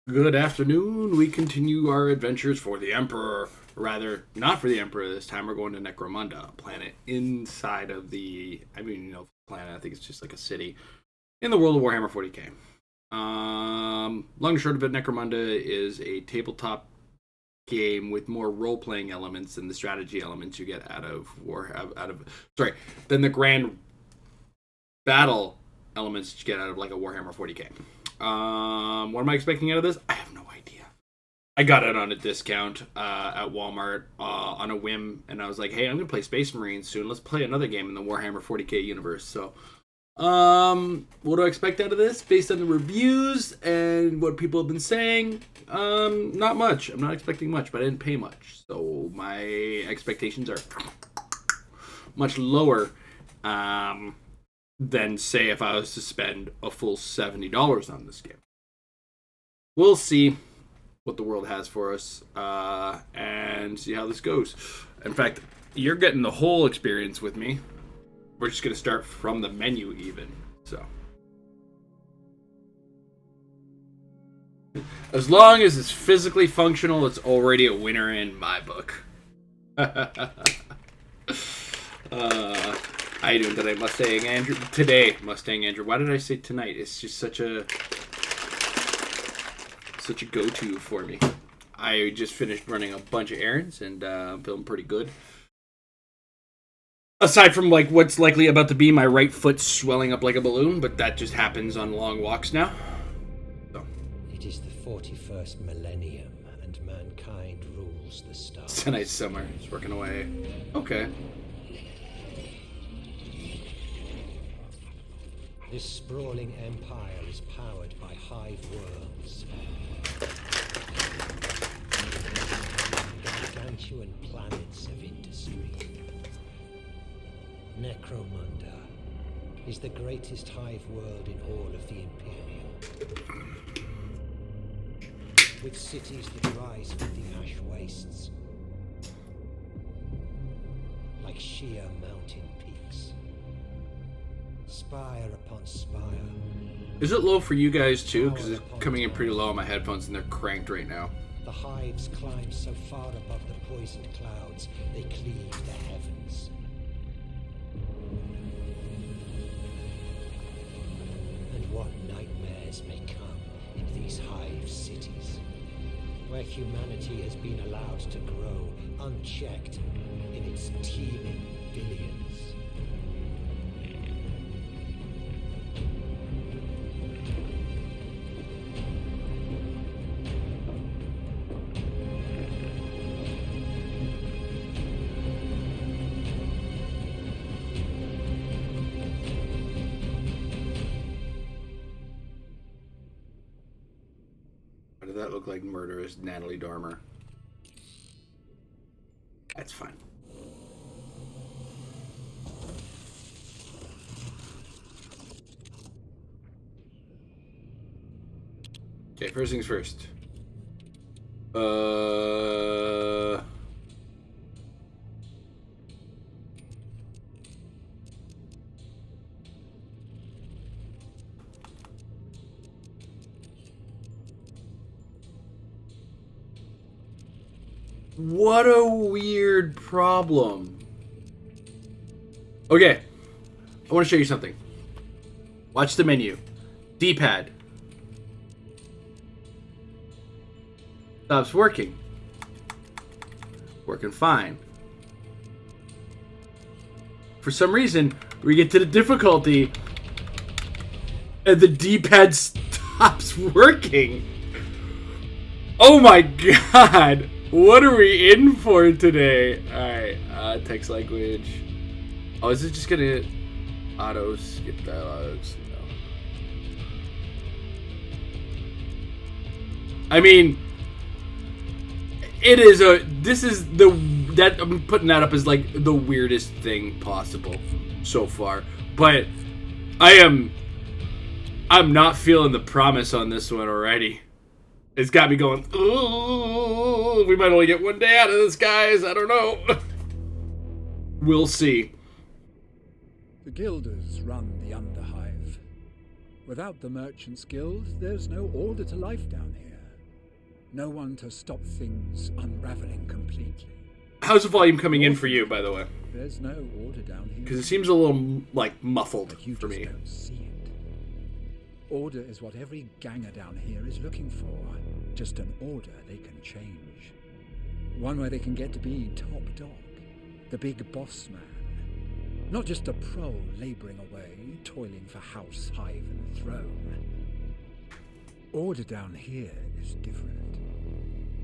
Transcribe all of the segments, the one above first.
Good afternoon. We continue our adventures for the Emperor. Rather, not for the Emperor this time. We're going to Necromunda, a planet inside of the... planet. I think it's just like a city in the world of Warhammer 40K. Long and short of it, Necromunda is a tabletop game with more role-playing elements than the strategy elements you get than the grand battle elements you get out of like a Warhammer 40K. What am I expecting out of this? I have no idea. I got it on a discount at Walmart on a whim, and I was like, hey, I'm going to play Space Marines soon. Let's play another game in the Warhammer 40K universe. So, what do I expect out of this? Based on the reviews and what people have been saying, not much. I'm not expecting much, but I didn't pay much. So, my expectations are much lower than, say, if I was to spend a full $70 on this game. We'll see what the world has for us and see how this goes. In fact, you're getting the whole experience with me. We're just going to start from the menu even. So, as long as it's physically functional, it's already a winner in my book. How you doing today, Mustang Andrew? Today, Mustang Andrew. Why did I say tonight? It's just such a go-to for me. I just finished running a bunch of errands, and I'm feeling pretty good. Aside from like what's likely about to be my right foot swelling up like a balloon, but that just happens on long walks now. So. It is the 41st millennium, and mankind rules the stars. Tonight's summer. It's working away. Okay. This sprawling empire is powered by hive worlds. Gargantuan planets of industry. Necromunda is the greatest hive world in all of the Imperium. With cities that rise from the ash wastes, like sheer mountain peaks. Spire upon spire. Is it low for you guys too? Because it's coming in pretty low on my headphones and they're cranked right now. The hives climb so far above the poisoned clouds, they cleave the heavens. And what nightmares may come in these hive cities, where humanity has been allowed to grow unchecked in its teeming billions. Why did that look like murderous Natalie Dormer? That's fine. Okay, first things first. What a weird problem. Okay, I want to show you something. Watch the menu. D-pad. Stops working. Working fine. For some reason, we get to the difficulty and the D-pad stops working. Oh my god. What are we in for today? Alright, text language. Oh, is it just gonna auto skip dialogues? No. I mean, I'm putting that up as like the weirdest thing possible so far. But I'm not feeling the promise on this one already. It's got me going, ooh, we might only get one day out of this, guys. I don't know. We'll see. The Guilders run the Underhive. Without the Merchants Guild, there's no order to life down here. No one to stop things unraveling completely. How's the volume coming in for you, by the way? There's no order down here. Because it seems a little, like, muffled But you for just me. don't see it. Order is what every ganger down here is looking for. Just an order they can change. One where they can get to be top dog. The big boss man. Not just a pro labouring away, toiling for house, hive and throne. Order down here is different.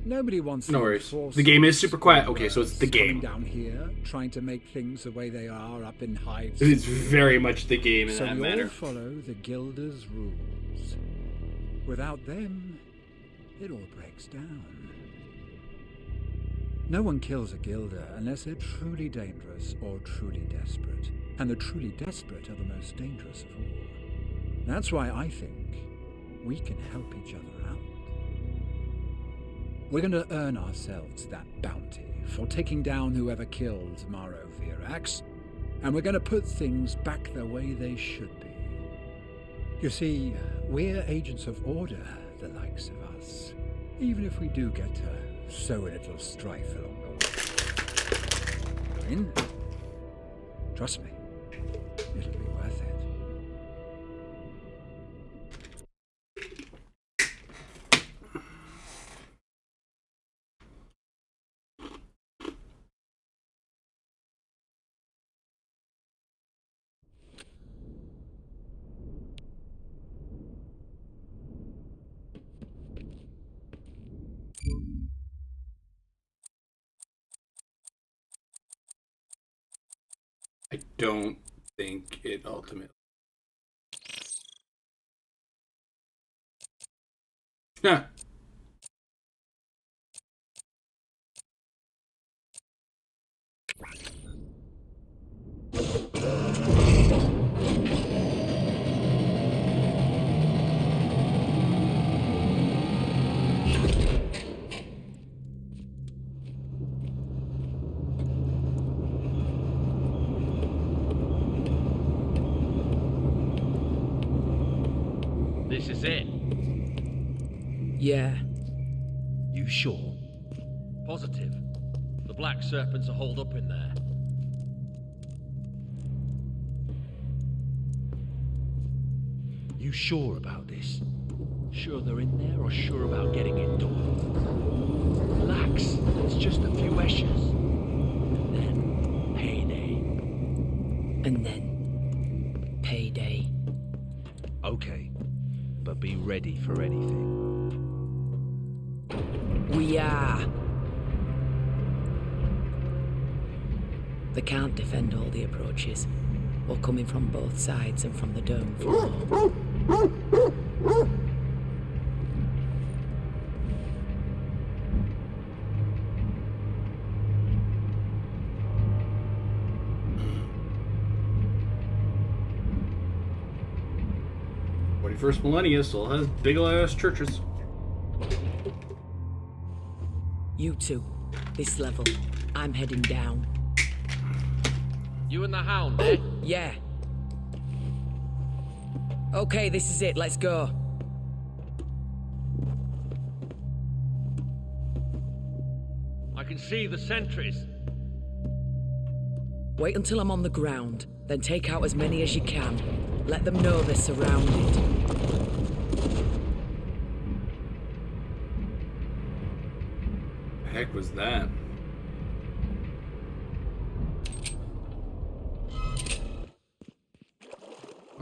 Nobody wants No to worries. enforce The game is super quiet. Okay, so it's the coming game. down here, trying to make things the way they are up in hives. It's very much the game in So that we manner. all follow the Guilders' rules. Without them, it all breaks down. No one kills a Guilder unless they're truly dangerous or truly desperate. And the truly desperate are the most dangerous of all. That's why I think we can help each other out. We're going to earn ourselves that bounty for taking down whoever killed Maro Virax, and we're going to put things back the way they should be. You see, we're agents of order, the likes of us, even if we do get to sow a little strife along the way. Go in. Trust me, it'll be worth it. I don't think it ultimately. Nah. This is it. Yeah. You sure? Positive. The Black Serpents are holed up in there. You sure about this? Sure they're in there, or sure about getting it done? Relax. It's just a few esches. And then payday. And then payday. Okay. But be ready for anything. We are. They can't defend all the approaches. Or coming from both sides and from the dome floor. First millennia still has big ass churches. You two, this level. I'm heading down. You and the Hound, eh? Yeah. Okay, this is it. Let's go. I can see the sentries. Wait until I'm on the ground, then take out as many as you can. Let them know they're surrounded. The heck was that?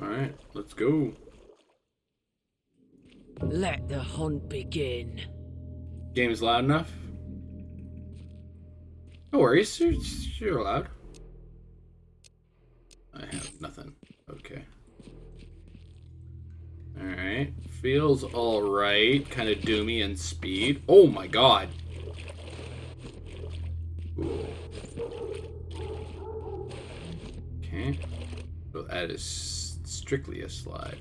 Alright, let's go. Let the hunt begin. Game's loud enough? No worries, you're allowed. I have nothing. Okay. Alright. Feels alright. Kind of doomy and speed. Oh my god. Ooh. Okay. So that is strictly a slide.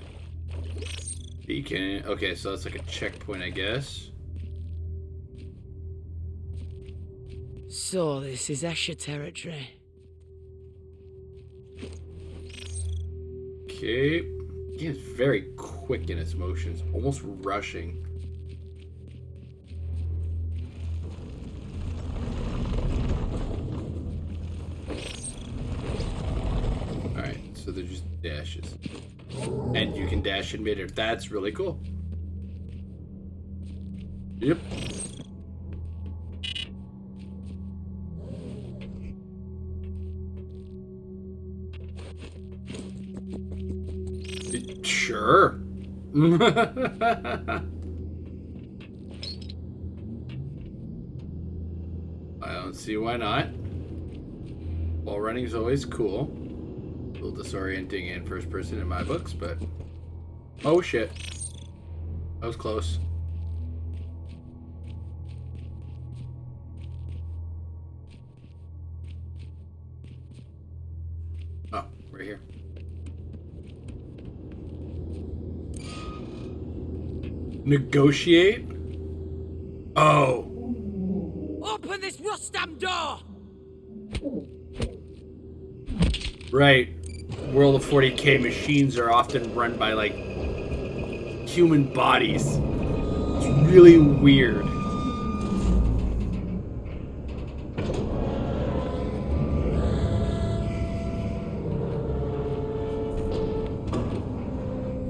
Beacon. Okay, so that's like a checkpoint, I guess. So this is Escher territory. Okay. Game's very quick in its motions, almost rushing. So they're just dashes. And you can dash in midair. That's really cool. Yep. Sure. I don't see why not. Wall running is always cool. A little disorienting in first person in my books, but... Oh shit. That was close. Oh, right here. Negotiate? Oh. Open this Rustam door! Right. World of 40K machines are often run by, like, human bodies. It's really weird.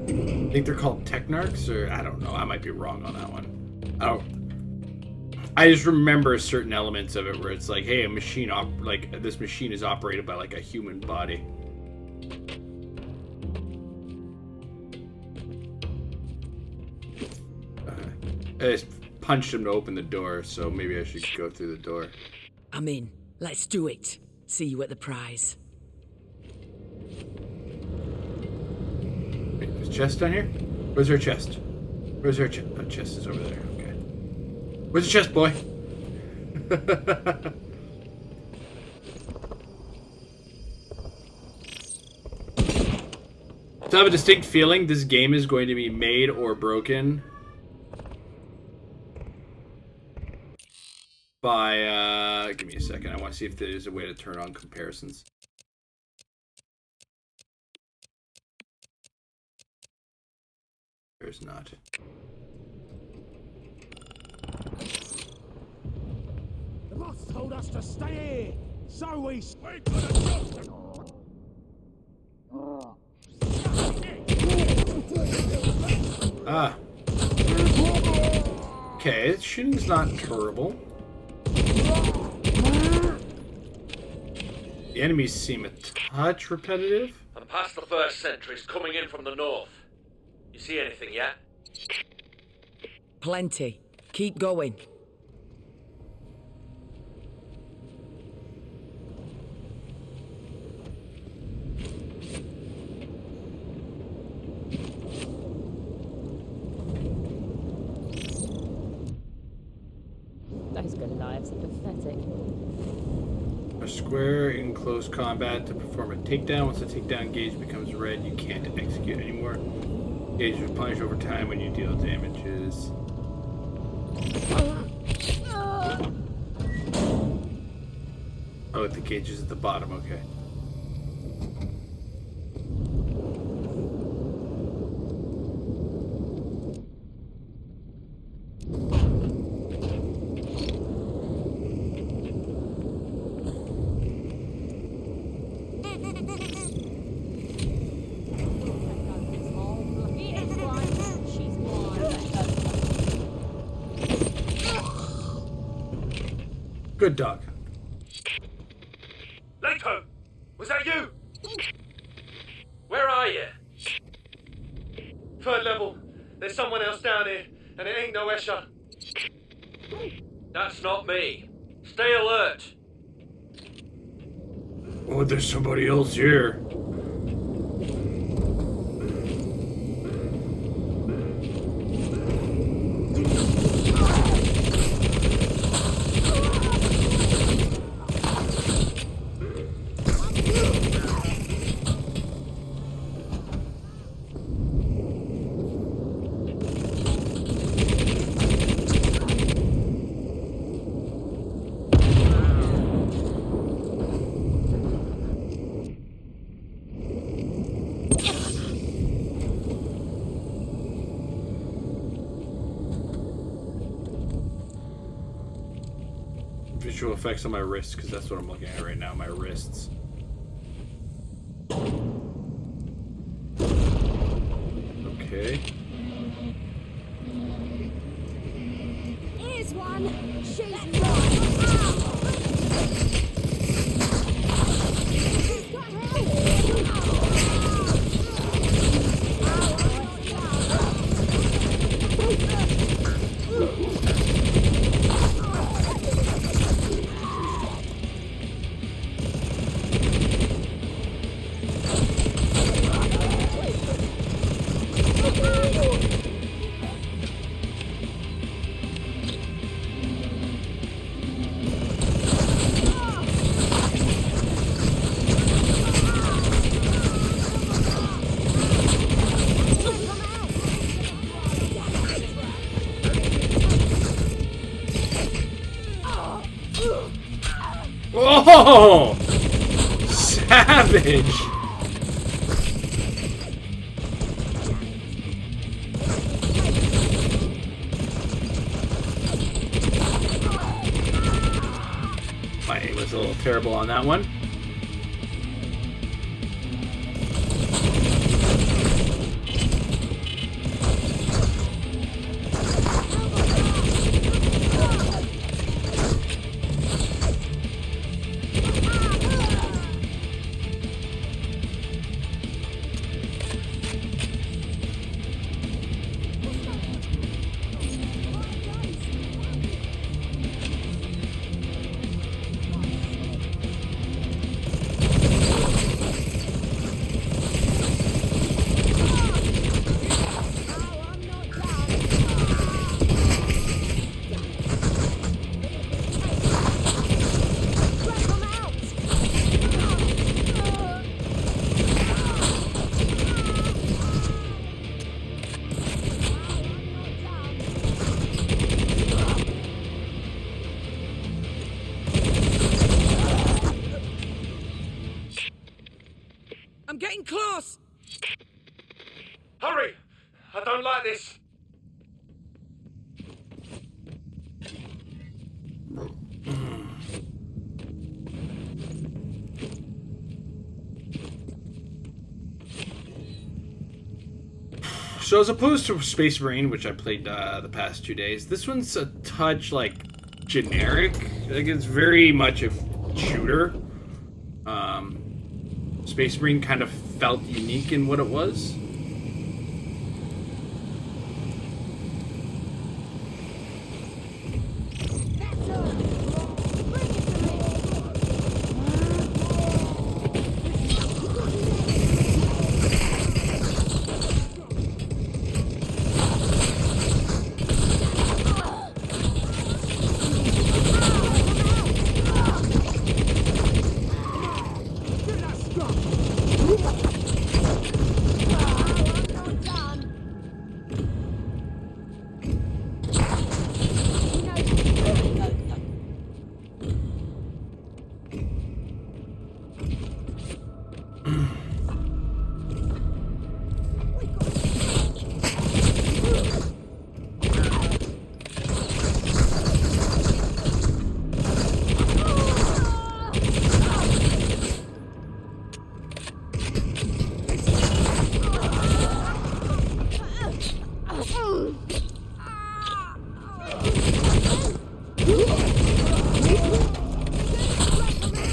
I think they're called Technarchs, or I don't know. I might be wrong on that one. I just remember certain elements of it where it's like, hey, a machine this machine is operated by like a human body. I just punched him to open the door, so maybe I should go through the door. I'm in. Let's do it. See you at the prize. Wait, there's a chest down here? Where's our chest? Where's our chest? Oh, chest is over there. Okay. Where's the chest, boy? So I have a distinct feeling this game is going to be made or broken by, give me a second. I want to see if there's a way to turn on comparisons. There's not. The boss told us to stay here, so we wait for the doctor. Ah. Okay, shooting's not terrible. The enemies seem a touch repetitive. I'm past the first sentries coming in from the north. You see anything yet? Plenty. Keep going. Those Goliaths are pathetic. A square in close combat to perform a takedown. Once the takedown gauge becomes red, you can't execute anymore. Gauge is replenished over time when you deal damages. Oh, the gauge is at the bottom, okay. Good dog. Leto! Was that you? Where are you? Third level. There's someone else down here, and it ain't no Escher. That's not me. Stay alert. Oh, there's somebody else here. Visual effects on my wrists, because that's what I'm looking at right now, my wrists. Okay. Here's one. She's right. Oh! Savage! My aim was a little terrible on that one. I'm getting close! Hurry! I don't like this. So as opposed to Space Marine, which I played the past 2 days, this one's a touch like generic. Like it's very much a shooter. Space Marine kind of felt unique in what it was.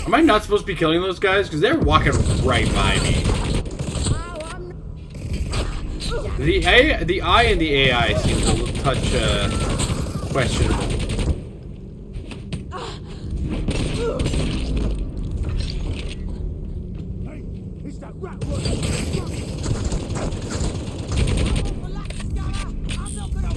Am I not supposed to be killing those guys? Because they're walking right by me. The eye and the AI seems a little touch questionable. Hey, it's that rat I'm not gonna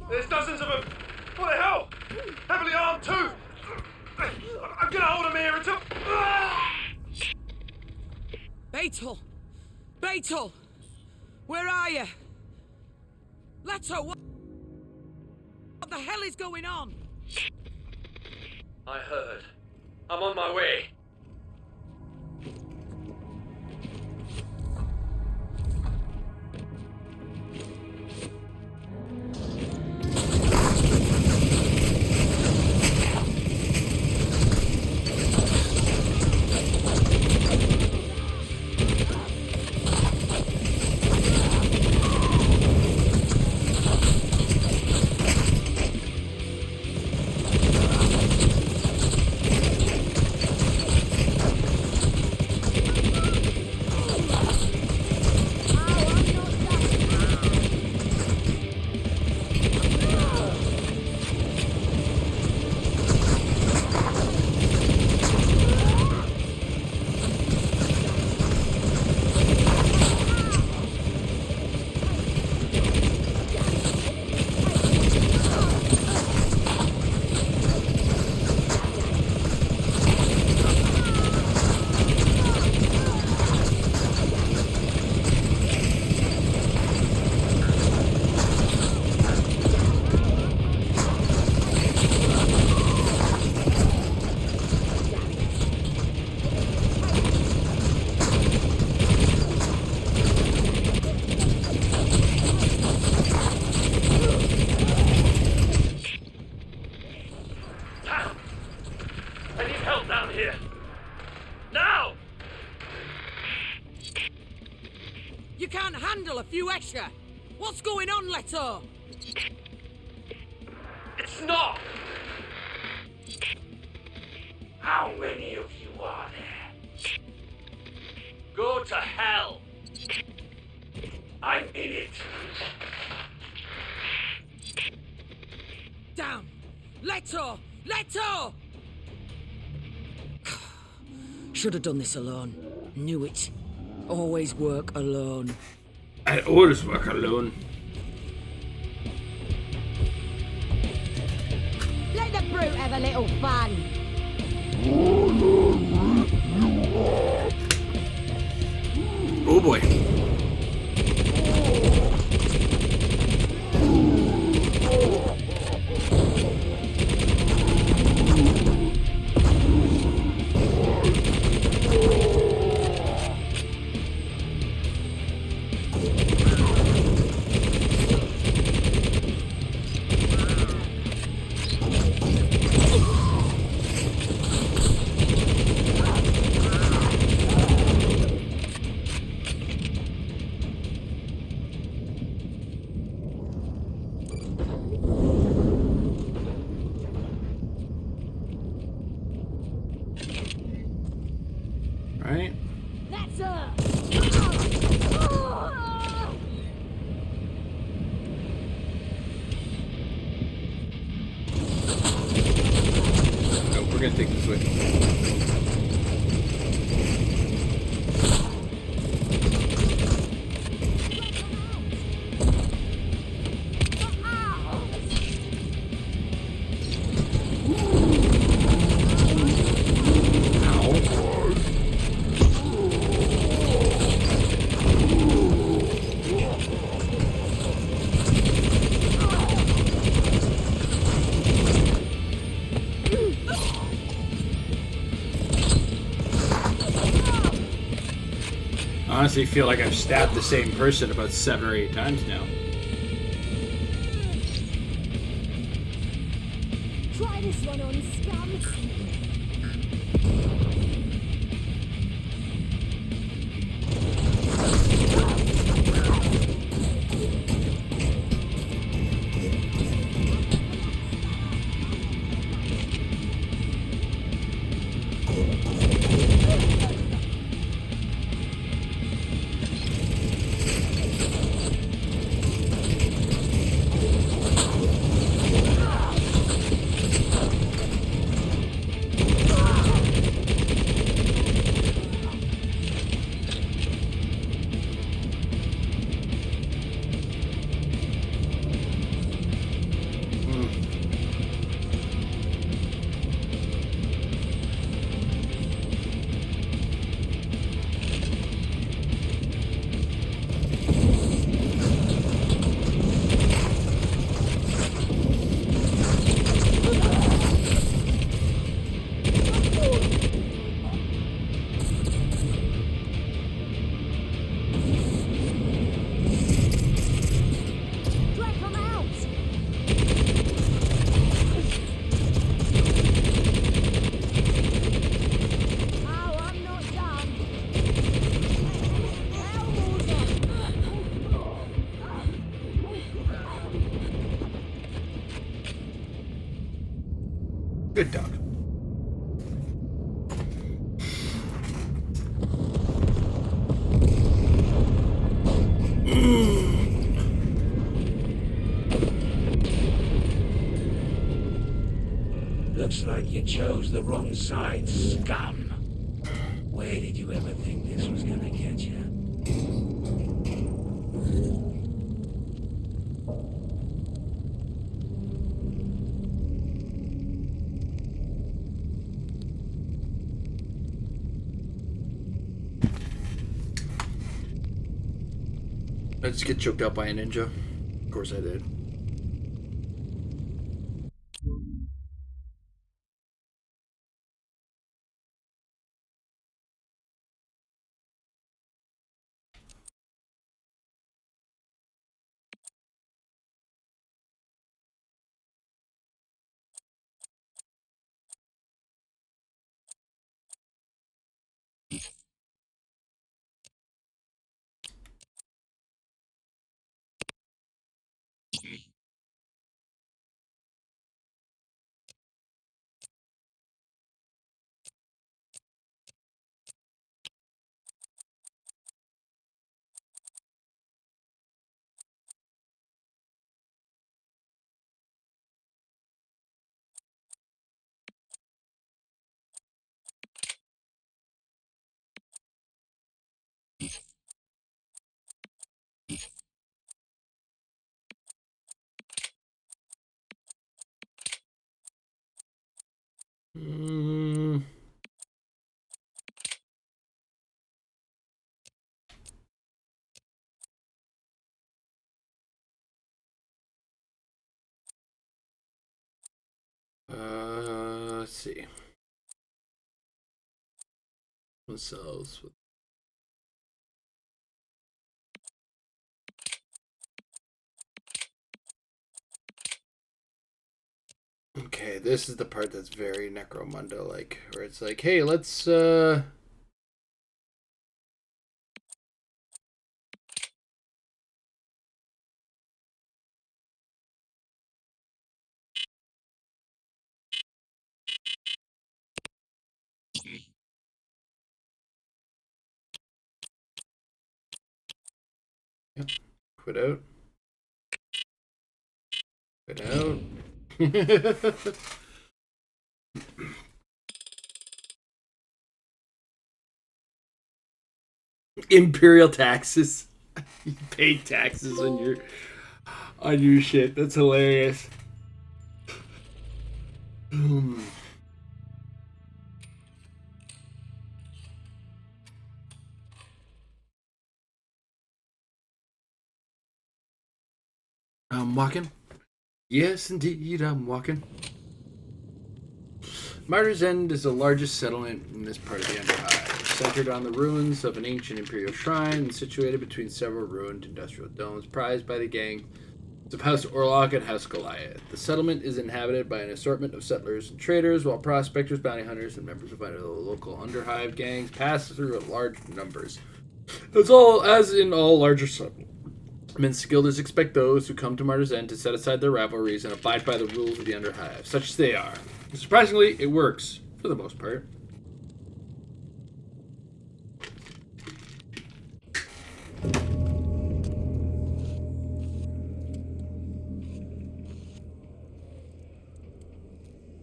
There's dozens of them. What the hell? Heavily armed too. I'm gonna hold them here until. Beetle! Beetle! Where are you? Leto, what the hell is going on? I heard. I'm on my way. You can't handle a few Escher. What's going on, Leto? It's not! How many of you are there? Go to hell! I'm in it. Damn! Leto! Leto! Should have done this alone. Knew it. Always work alone. I always work alone. Let the brute have a little fun. Oh boy. Right? That's her. No, we're gonna take this way. I honestly feel like I've stabbed the same person about 7 or 8 times now. Try this one on, scum. like you chose the wrong side, scum. Where did you ever think this was gonna get you? I just get choked out by a ninja. Of course I did. Let's see. Themselves. Okay, this is the part that's very Necromunda like, where it's like, hey, let's yep. Quit out. Quit out. Imperial taxes. You pay taxes on your shit. That's hilarious. I'm walking. Yes, indeed, I'm walking. Martyr's End is the largest settlement in this part of the Underhive, centered on the ruins of an ancient imperial shrine and situated between several ruined industrial domes prized by the gangs of House Orlok and House Goliath. The settlement is inhabited by an assortment of settlers and traders, while prospectors, bounty hunters, and members of other local Underhive gangs pass through in large numbers. As in all larger settlements, guilders expect those who come to Martyr's End to set aside their rivalries and abide by the rules of the Underhive, such as they are. Surprisingly, it works, for the most part.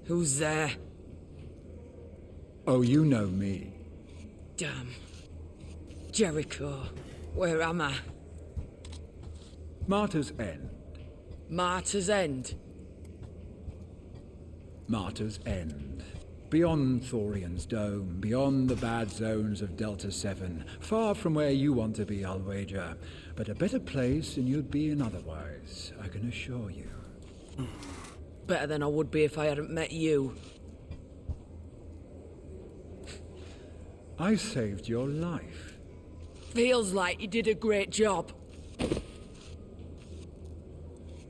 Who's there? Oh, you know me. Damn. Jericho. Where am I? Martyr's End. Martyr's End. Martyr's End. Beyond Thorian's Dome, beyond the bad zones of Delta 7, far from where you want to be, I'll wager, but a better place than you'd be in otherwise, I can assure you. Better than I would be if I hadn't met you. I saved your life. Feels like you did a great job.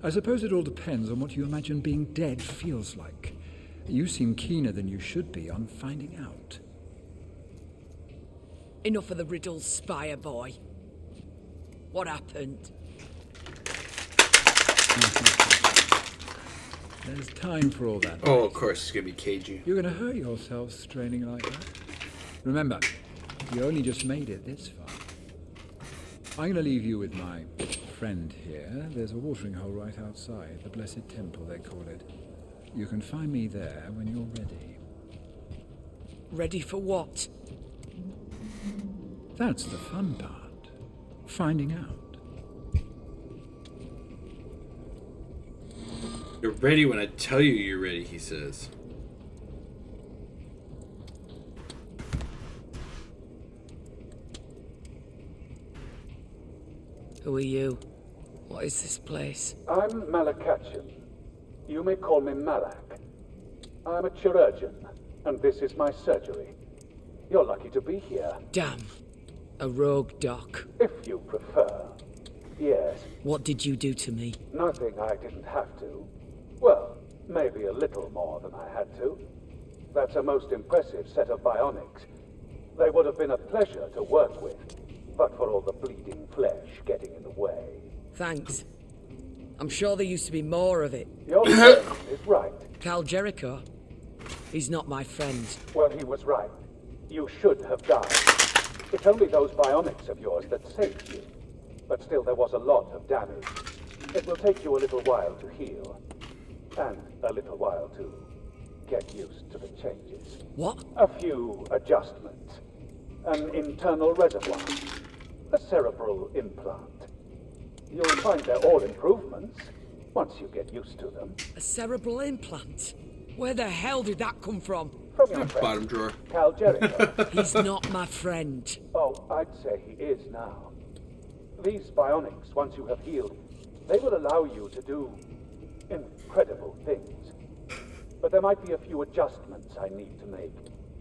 I suppose it all depends on what you imagine being dead feels like. You seem keener than you should be on finding out. Enough of the riddles, Spire boy. What happened? There's time for all that. Oh, of course, it's gonna be cagey. You're gonna hurt yourself straining like that. Remember, you only just made it this far. I'm gonna leave you with my friend here. There's a watering hole right outside, the Blessed Temple, they call it. You can find me there when you're ready. Ready for what? That's the fun part. Finding out. You're ready when I tell you you're ready, he says. Who are you? What is this place? I'm Malakachin. You may call me Malak. I'm a chirurgeon, and this is my surgery. You're lucky to be here. Damn. A rogue doc. If you prefer. Yes. What did you do to me? Nothing I didn't have to. Well, maybe a little more than I had to. That's a most impressive set of bionics. They would have been a pleasure to work with, but for all the bleeding flesh getting in the way. Thanks. I'm sure there used to be more of it. Your friend is right. Cal Jericho? He's not my friend. Well, he was right. You should have died. It's only those bionics of yours that saved you. But still, there was a lot of damage. It will take you a little while to heal. And a little while to get used to the changes. What? A few adjustments. An internal reservoir. A cerebral implant. You'll find they're all improvements once you get used to them. A cerebral implant? Where the hell did that come from? From your friend, Bottom drawer. Cal Jericho. He's not my friend. Oh, I'd say he is now. These bionics, once you have healed, they will allow you to do incredible things. But there might be a few adjustments I need to make.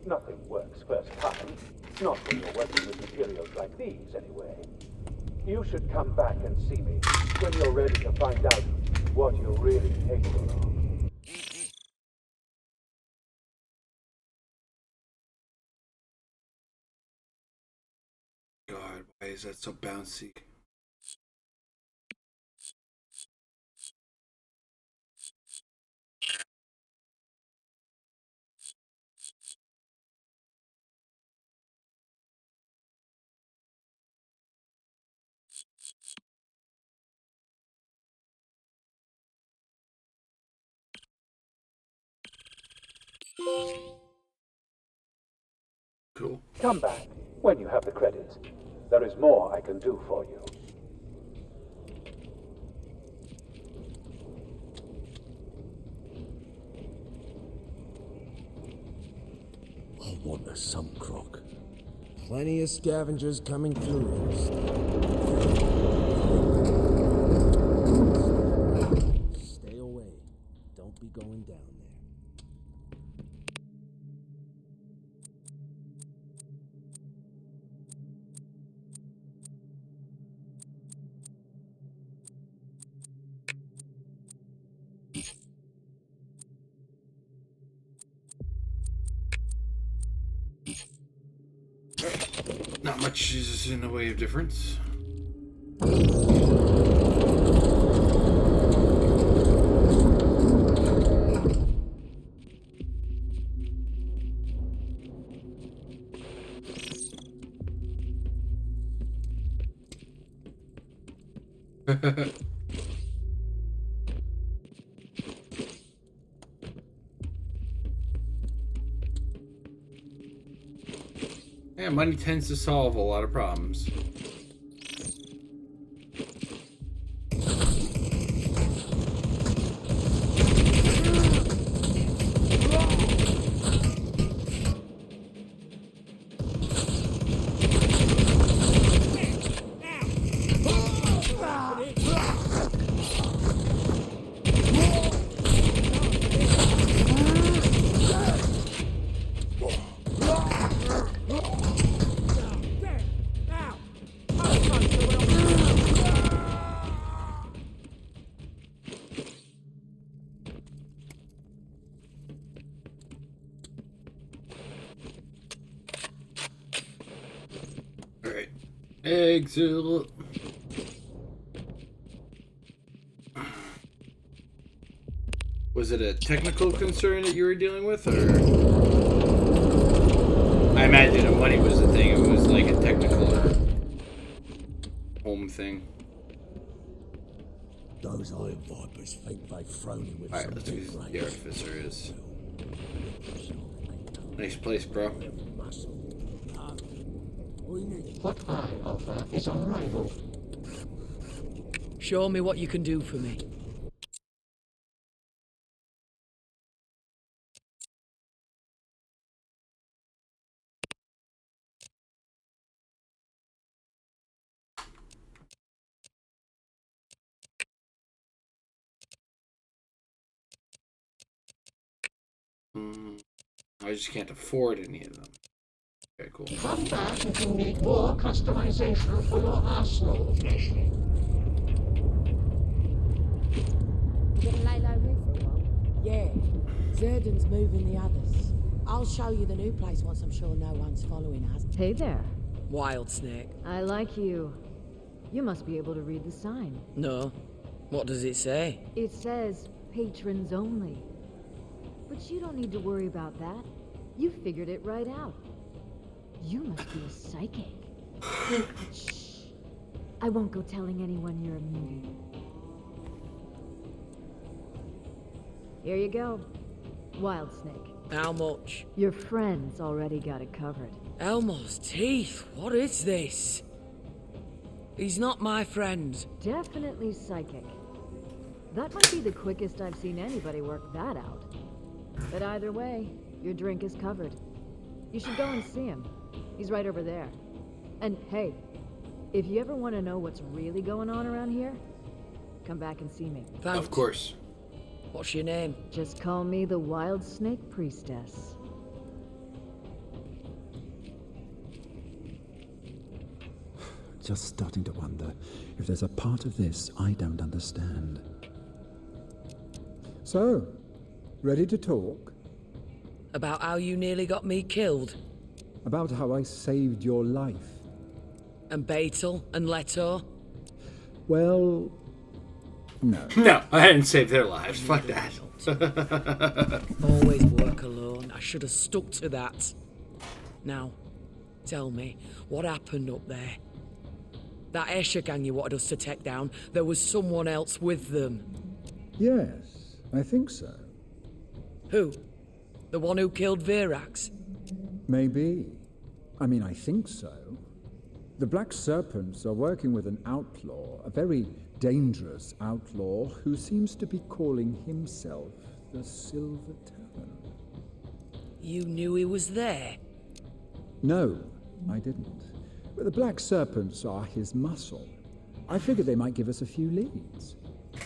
Nothing works first time. Not when you're working with materials like these, anyway. You should come back and see me when you're ready to find out what you're really capable of. God, why is that so bouncy? Cool. Come back when you have the credits. There is more I can do for you. I want a sump croc. Plenty of scavengers coming through. Stay away. Don't be going down there. Not much is in the way of difference. Yeah, money tends to solve a lot of problems. Alright. Exit. Was it a technical concern that you were dealing with, or? I imagine if money was the thing, it was like a technical or home thing. Those Iron Vipers think they've thrown him with Alright, some let's see big who range. the Artificer is. Nice place, bro. What I offer is unrivaled. Show me what you can do for me. I just can't afford any of them. Okay, cool. Come back if you need more customization for your arsenal, Fleshling. You gonna lay low here for a while? Yeah. Zerdan's moving the others. I'll show you the new place once I'm sure no one's following us. Hey there. Wild snake. I like you. You must be able to read the sign. No. What does it say? It says patrons only. But you don't need to worry about that. You figured it right out. You must be a psychic. Shh. I won't go telling anyone you're a mutant. Here you go. Wild snake. How much? Your friends already got it covered. Elmo's teeth. What is this? He's not my friend. Definitely psychic. That might be the quickest I've seen anybody work that out. But either way, your drink is covered. You should go and see him. He's right over there. And hey, if you ever want to know what's really going on around here, come back and see me. Thanks. Of course. What's your name? Just call me the Wild Snake Priestess. Just starting to wonder if there's a part of this I don't understand. So, ready to talk? About how you nearly got me killed? About how I saved your life? And Beetle and Leto? Well, no. No, I hadn't saved their lives. Fuck that. Always work alone. I should have stuck to that. Now, tell me, what happened up there? That Escher gang you wanted us to take down, there was someone else with them. Yes, I think so. Who? The one who killed Virax? Maybe. I mean, I think so. The Black Serpents are working with an outlaw, a very dangerous outlaw, who seems to be calling himself the Silver Talon. You knew he was there? No, I didn't. But the Black Serpents are his muscle. I figured they might give us a few leads.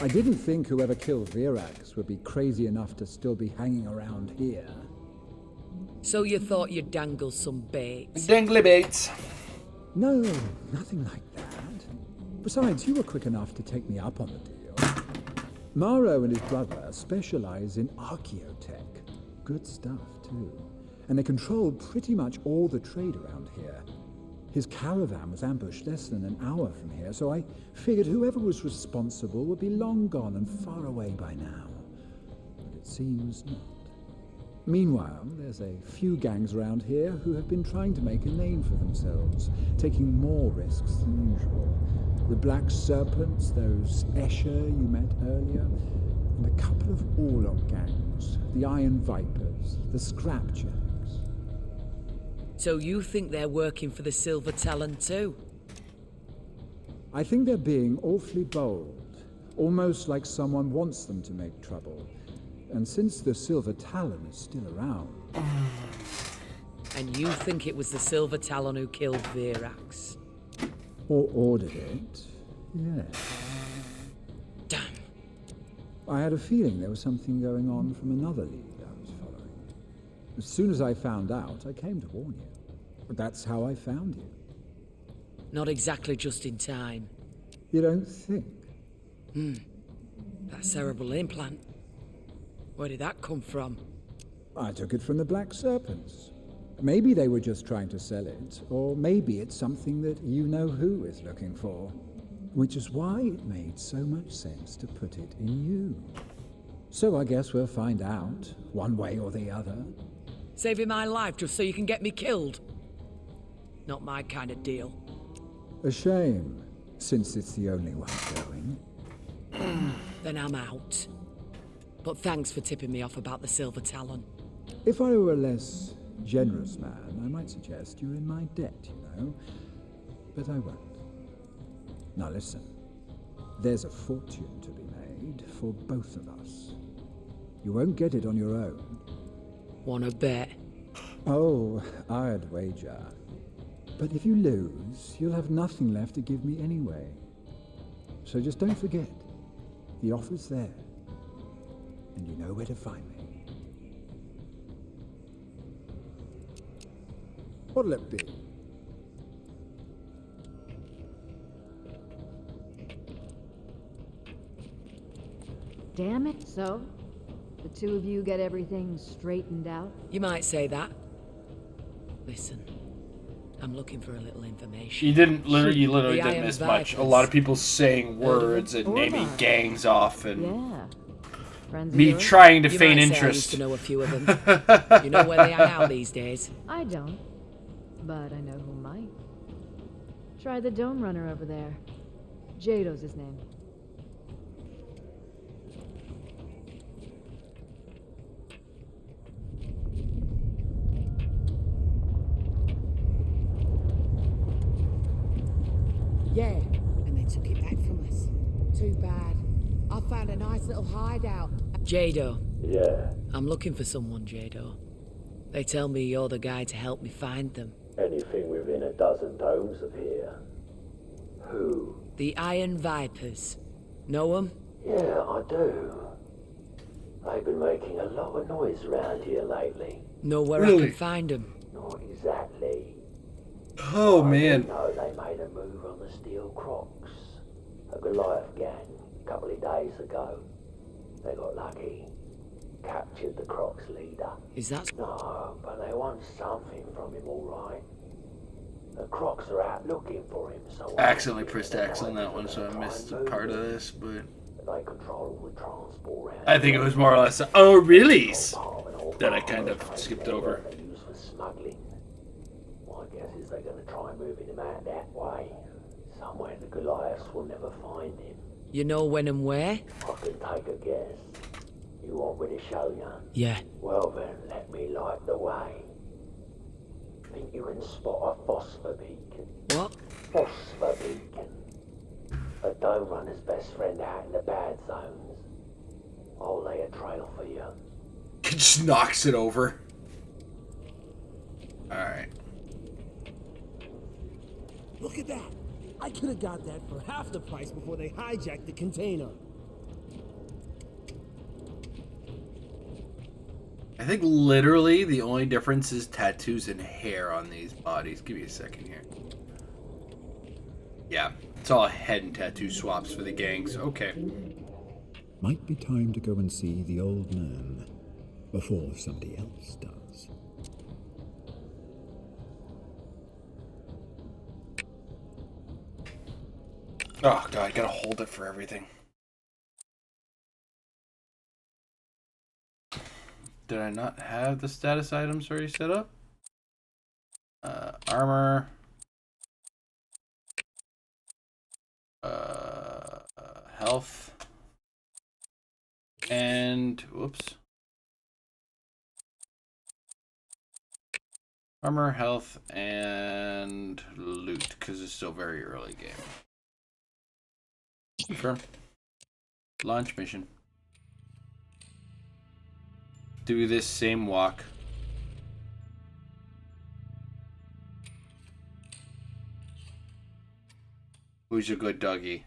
I didn't think whoever killed Virax would be crazy enough to still be hanging around here. So you thought you'd dangle some bait? Dangly baits. No, nothing like that. Besides, you were quick enough to take me up on the deal. Maro and his brother specialize in archaeotech. Good stuff, too. And they control pretty much all the trade around here. His caravan was ambushed less than an hour from here, so I figured whoever was responsible would be long gone and far away by now. But it seems not. Meanwhile, there's a few gangs around here who have been trying to make a name for themselves, taking more risks than usual. The Black Serpents, those Escher you met earlier, and a couple of Orlok gangs, the Iron Vipers, the Scrapjacks. So you think they're working for the Silver Talon too? I think they're being awfully bold, almost like someone wants them to make trouble. And since the Silver Talon is still around... And you think it was the Silver Talon who killed Virax? Or ordered it, yes. Damn. I had a feeling there was something going on from another lead I was following. As soon as I found out, I came to warn you. But that's how I found you. Not exactly just in time. You don't think? That cerebral implant. Where did that come from? I took it from the Black Serpents. Maybe they were just trying to sell it, or maybe it's something that you-know-who is looking for. Which is why it made so much sense to put it in you. So I guess we'll find out, one way or the other. Saving my life just so you can get me killed? Not my kind of deal. A shame, since it's the only one going. then I'm out. But thanks for tipping me off about the Silver Talon. If I were a less generous man, I might suggest you're in my debt, you know. But I won't. Now listen, there's a fortune to be made for both of us. You won't get it on your own. Wanna bet? Oh, I'd wager. But if you lose, you'll have nothing left to give me anyway. So just don't forget, the offer's there. And you know where to find me. What'll it be? Damn it, so? The two of you get everything straightened out? You might say that. Listen, I'm looking for a little information. You literally The didn't Iron miss much. A Vipers. lot of people saying words and naming gangs off, and me trying to You feign might say I interest. used to know a few of them. You know where they hang out these days? I don't, but I know who might. Try the Dome Runner over there. Jado's his name. Yeah, and they took it back from us. Too bad. I found a nice little hideout. Jado. Yeah. I'm looking for someone, Jado. They tell me you're the guy to help me find them. Anything within a dozen domes of here. Who? The Iron Vipers. Know 'em? Yeah, I do. They've been making a lot of noise around here lately. Know where I can find them? Not exactly. Oh, I man. do know they made a move on the Steel Crocs. A Goliath gang, a couple of days ago. They got lucky. Captured the Crocs leader. Is that... No, but they want something from him, all right. The Crocs are out looking for him, so... I accidentally pressed X on that one, so I missed a part of this, but... They control all the transport around. I think it was more or less, oh, release! That I kind of skipped over. They use for smuggling. My guess is they're going to try moving him out that way. Somewhere the Goliaths will never find him. You know when and where? I can take a guess. You want me to show you? Yeah. Well then, let me light the way. Think you can spot a phosphor beacon? What? Phosphor beacon. A Dome Runner's best friend out in the bad zones. I'll lay a trail for you. He just knocks it over. Alright. Look at that! I could have got that for half the price before they hijacked the container. I think literally the only difference is tattoos and hair on these bodies. Give me a second here. Yeah, it's all head and tattoo swaps for the gangs. Okay. Might be time to go and see the old man before somebody else does. Oh god, I gotta hold it for everything. Did I not have the status items already set up? Armor. Health. And, whoops. Armor, health, and loot, because it's still very early game. Confirm. Launch mission. Do this same walk. Who's a good doggy?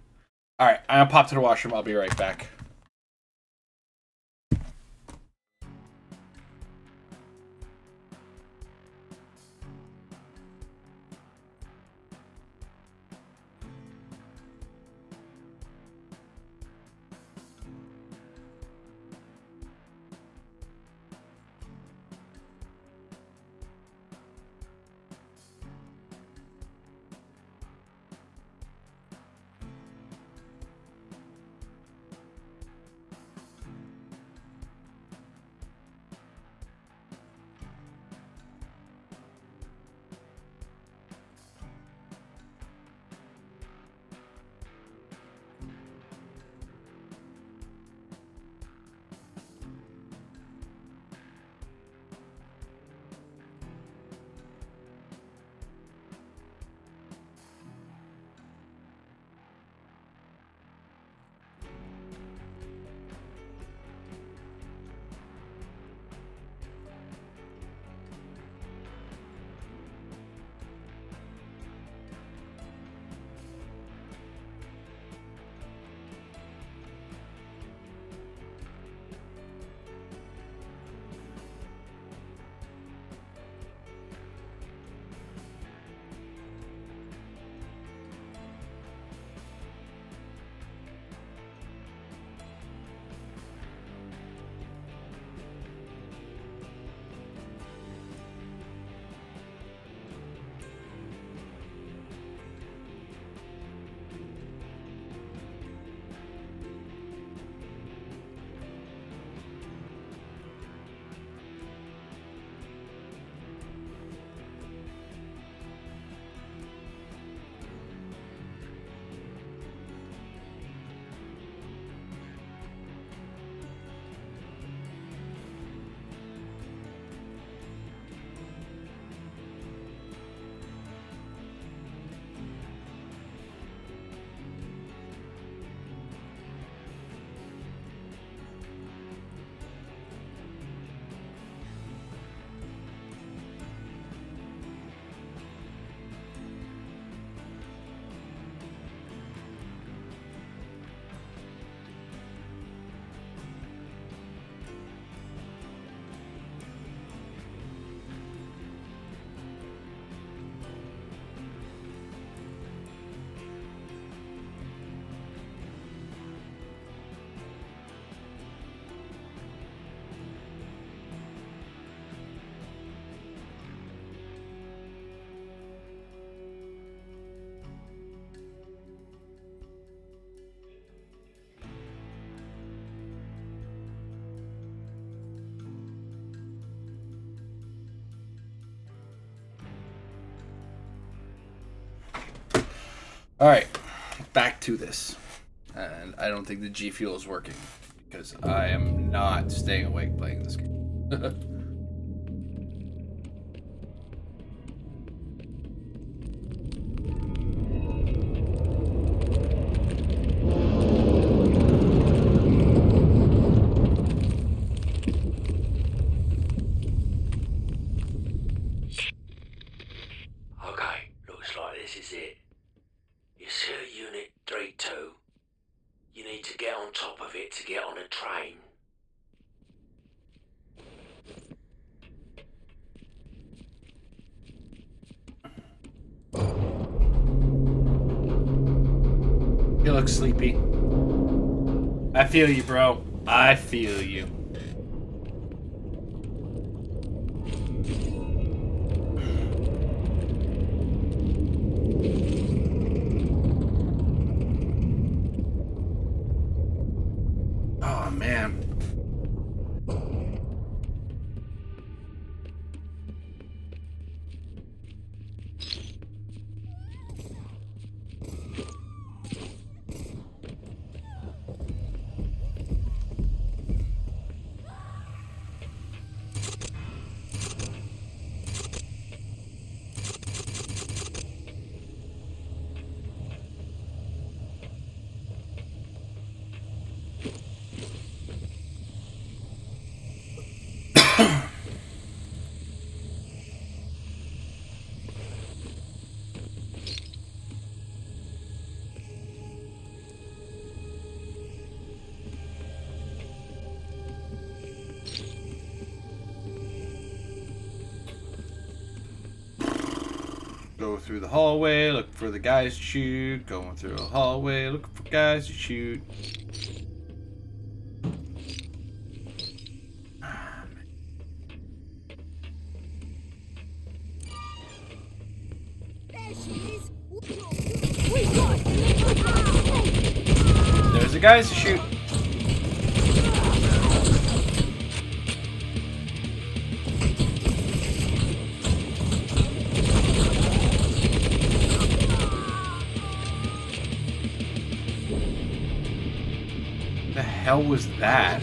Alright, I'm gonna pop to the washroom. I'll be right back. Alright, back to this. And I don't think the G Fuel is working, because I am not staying awake playing this game. Okay, looks like this is it. You see Unit 3-2? You need to get on top of it to get on a train. You look sleepy. I feel you, bro. I feel you. Oh, man. Go through the hallway, look for the guys to shoot. Going through a hallway, looking for guys to shoot. There's the guys to shoot. The hell was that?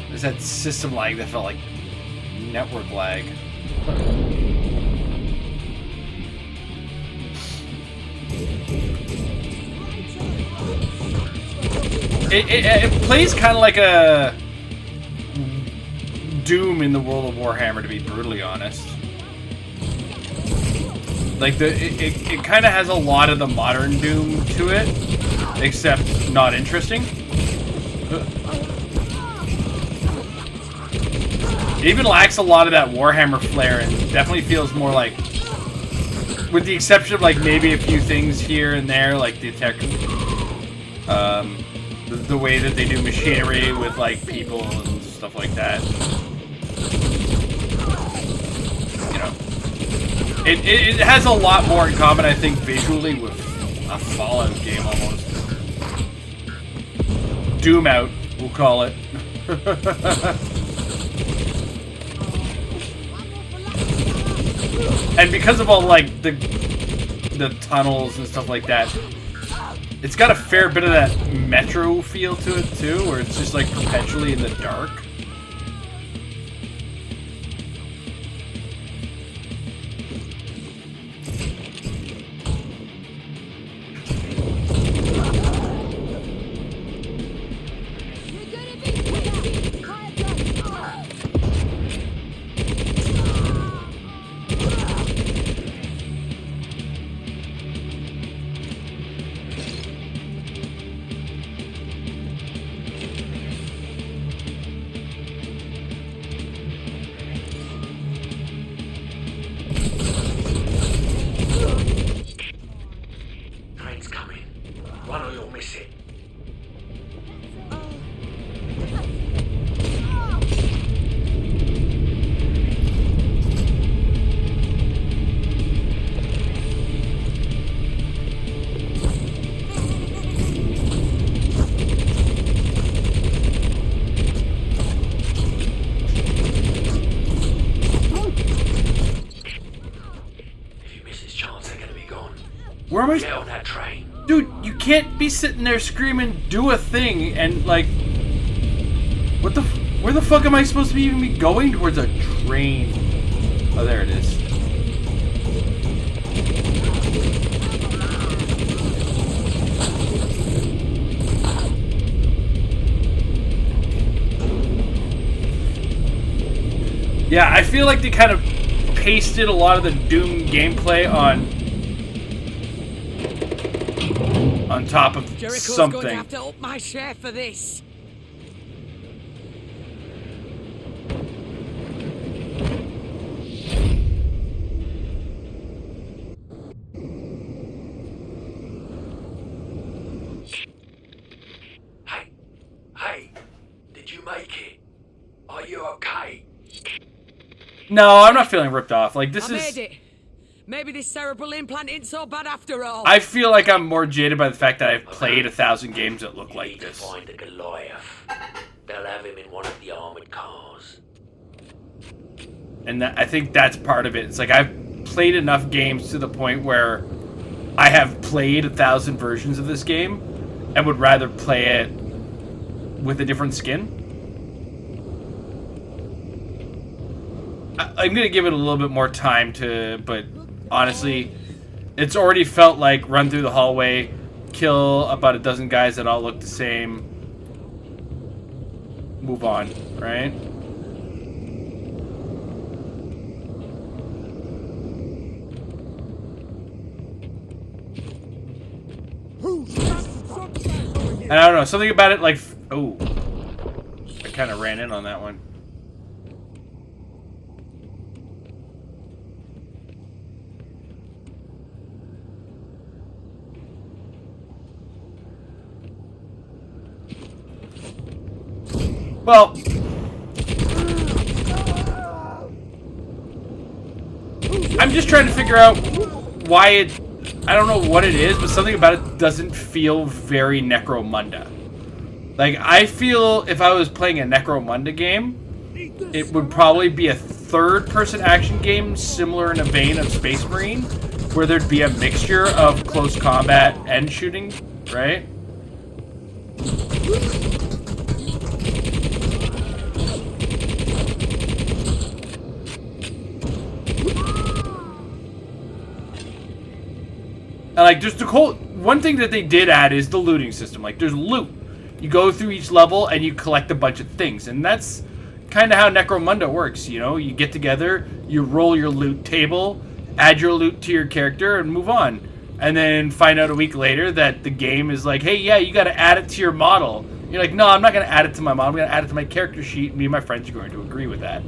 There's that system lag that felt like network lag. It plays kind of like a Doom in the world of Warhammer, to be brutally honest. Like it kind of has a lot of the modern Doom to it, except not interesting. It even lacks a lot of that Warhammer flair, and definitely feels more like, with the exception of like maybe a few things here and there, like the tech. The way that they do machinery with like people and stuff like that. You know, it has a lot more in common, I think, visually with a Fallout game almost. Doom out, we'll call it. And because of all like the tunnels and stuff like that, it's got a fair bit of that Metro feel to it too, where it's just like perpetually in the dark. Where am I? Get on that train. Dude, you can't be sitting there screaming, do a thing, and like, where the fuck am I supposed to even be going towards a train? Oh, there it is. Yeah, I feel like they kind of pasted a lot of the Doom gameplay on top of Jericho's something. going to have to up my share for this. Hey, did you make it? Are you okay? No, I'm not feeling ripped off. Like, this I is... made it. Maybe this cerebral implant ain't so bad after all. I feel like I'm more jaded by the fact that I've played 1,000 games that look like this. Find the Goliath. They'll have him in one of the armored cars. And I think that's part of it. It's like I've played enough games to the point where I have played 1,000 versions of this game and would rather play it with a different skin. I'm going to give it a little bit more time but honestly, it's already felt like run through the hallway, kill about a dozen guys that all look the same, move on, right? And I don't know, something about it like... Oh. I kind of ran in on that one. Well... I'm just trying to figure out why it... I don't know what it is, but something about it doesn't feel very Necromunda. Like, I feel if I was playing a Necromunda game, it would probably be a third-person action game similar in a vein of Space Marine, where there'd be a mixture of close combat and shooting, right? And like, just the whole one thing that they did add is the looting system. Like, there's loot. You go through each level and you collect a bunch of things, and that's kind of how Necromunda works. You know, you get together, you roll your loot table, add your loot to your character, and move on. And then find out a week later that the game is like, hey, yeah, you got to add it to your model. You're like, no, I'm not going to add it to my model. I'm going to add it to my character sheet. Me and my friends are going to agree with that.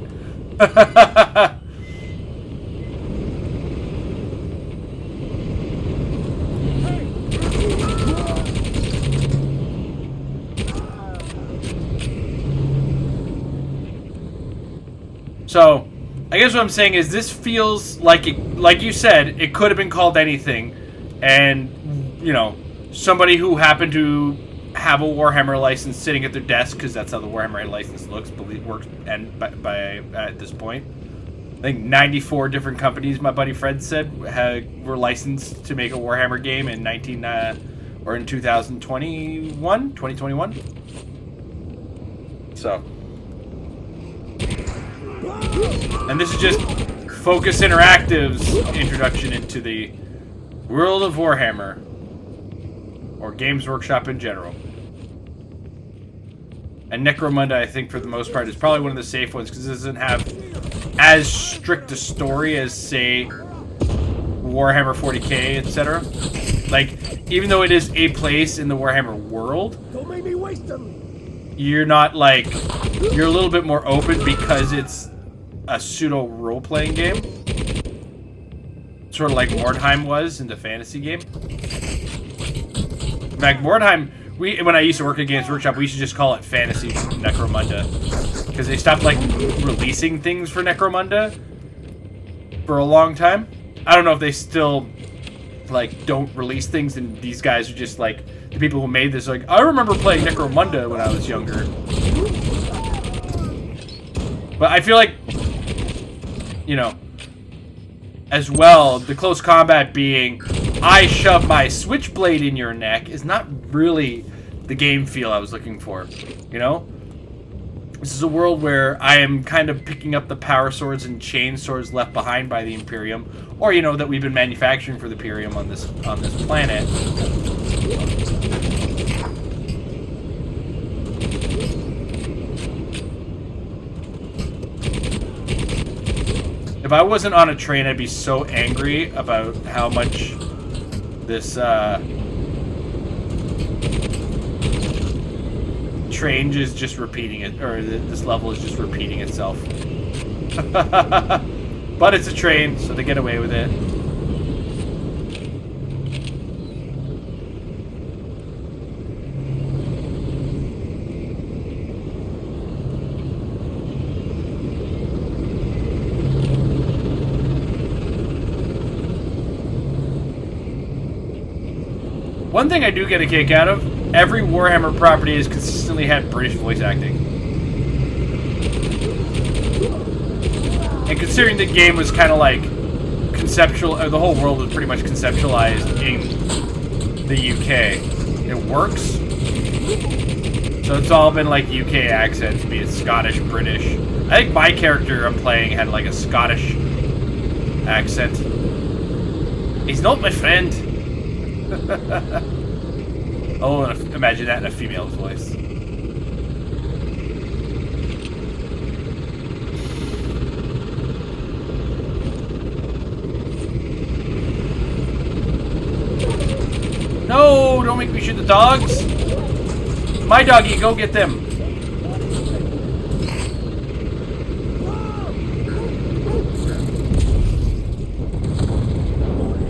So, I guess what I'm saying is this feels like it, like you said, it could have been called anything, and you know, somebody who happened to have a Warhammer license sitting at their desk, because that's how the Warhammer license works, and by at this point, I think 94 different companies, my buddy Fred said, were licensed to make a Warhammer game in 2021. So. And this is just Focus Interactive's introduction into the world of Warhammer, or Games Workshop in general. And Necromunda, I think, for the most part, is probably one of the safe ones, because it doesn't have as strict a story as, say, Warhammer 40K, etc. Like, even though it is a place in the Warhammer world, Don't make me waste them. you're not, like... You're a little bit more open because it's a pseudo role-playing game. Sort of like Mordheim was in the fantasy game. In fact, Mordheim, when I used to work at Games Workshop, we used to just call it Fantasy Necromunda. Because they stopped, like, releasing things for Necromunda for a long time. I don't know if they still, like, don't release things, and these guys are just, like, the people who made this, like, I remember playing Necromunda when I was younger. But I feel like, you know, as well, the close combat being I shove my switchblade in your neck is not really the game feel I was looking for, you know? This is a world where I am kind of picking up the power swords and chain swords left behind by the Imperium, or, you know, that we've been manufacturing for the Imperium on this planet. If I wasn't on a train, I'd be so angry about how much this train is just repeating it, or this level is just repeating itself. But it's a train, so they get away with it. One thing I do get a kick out of, every Warhammer property has consistently had British voice acting. And considering the game was kind of like conceptual, or the whole world was pretty much conceptualized in the UK, it works. So it's all been like UK accents, be it Scottish, British. I think my character I'm playing had like a Scottish accent. He's not my friend. Oh, imagine that in a female's voice. No, don't make me shoot the dogs. My doggy, go get them.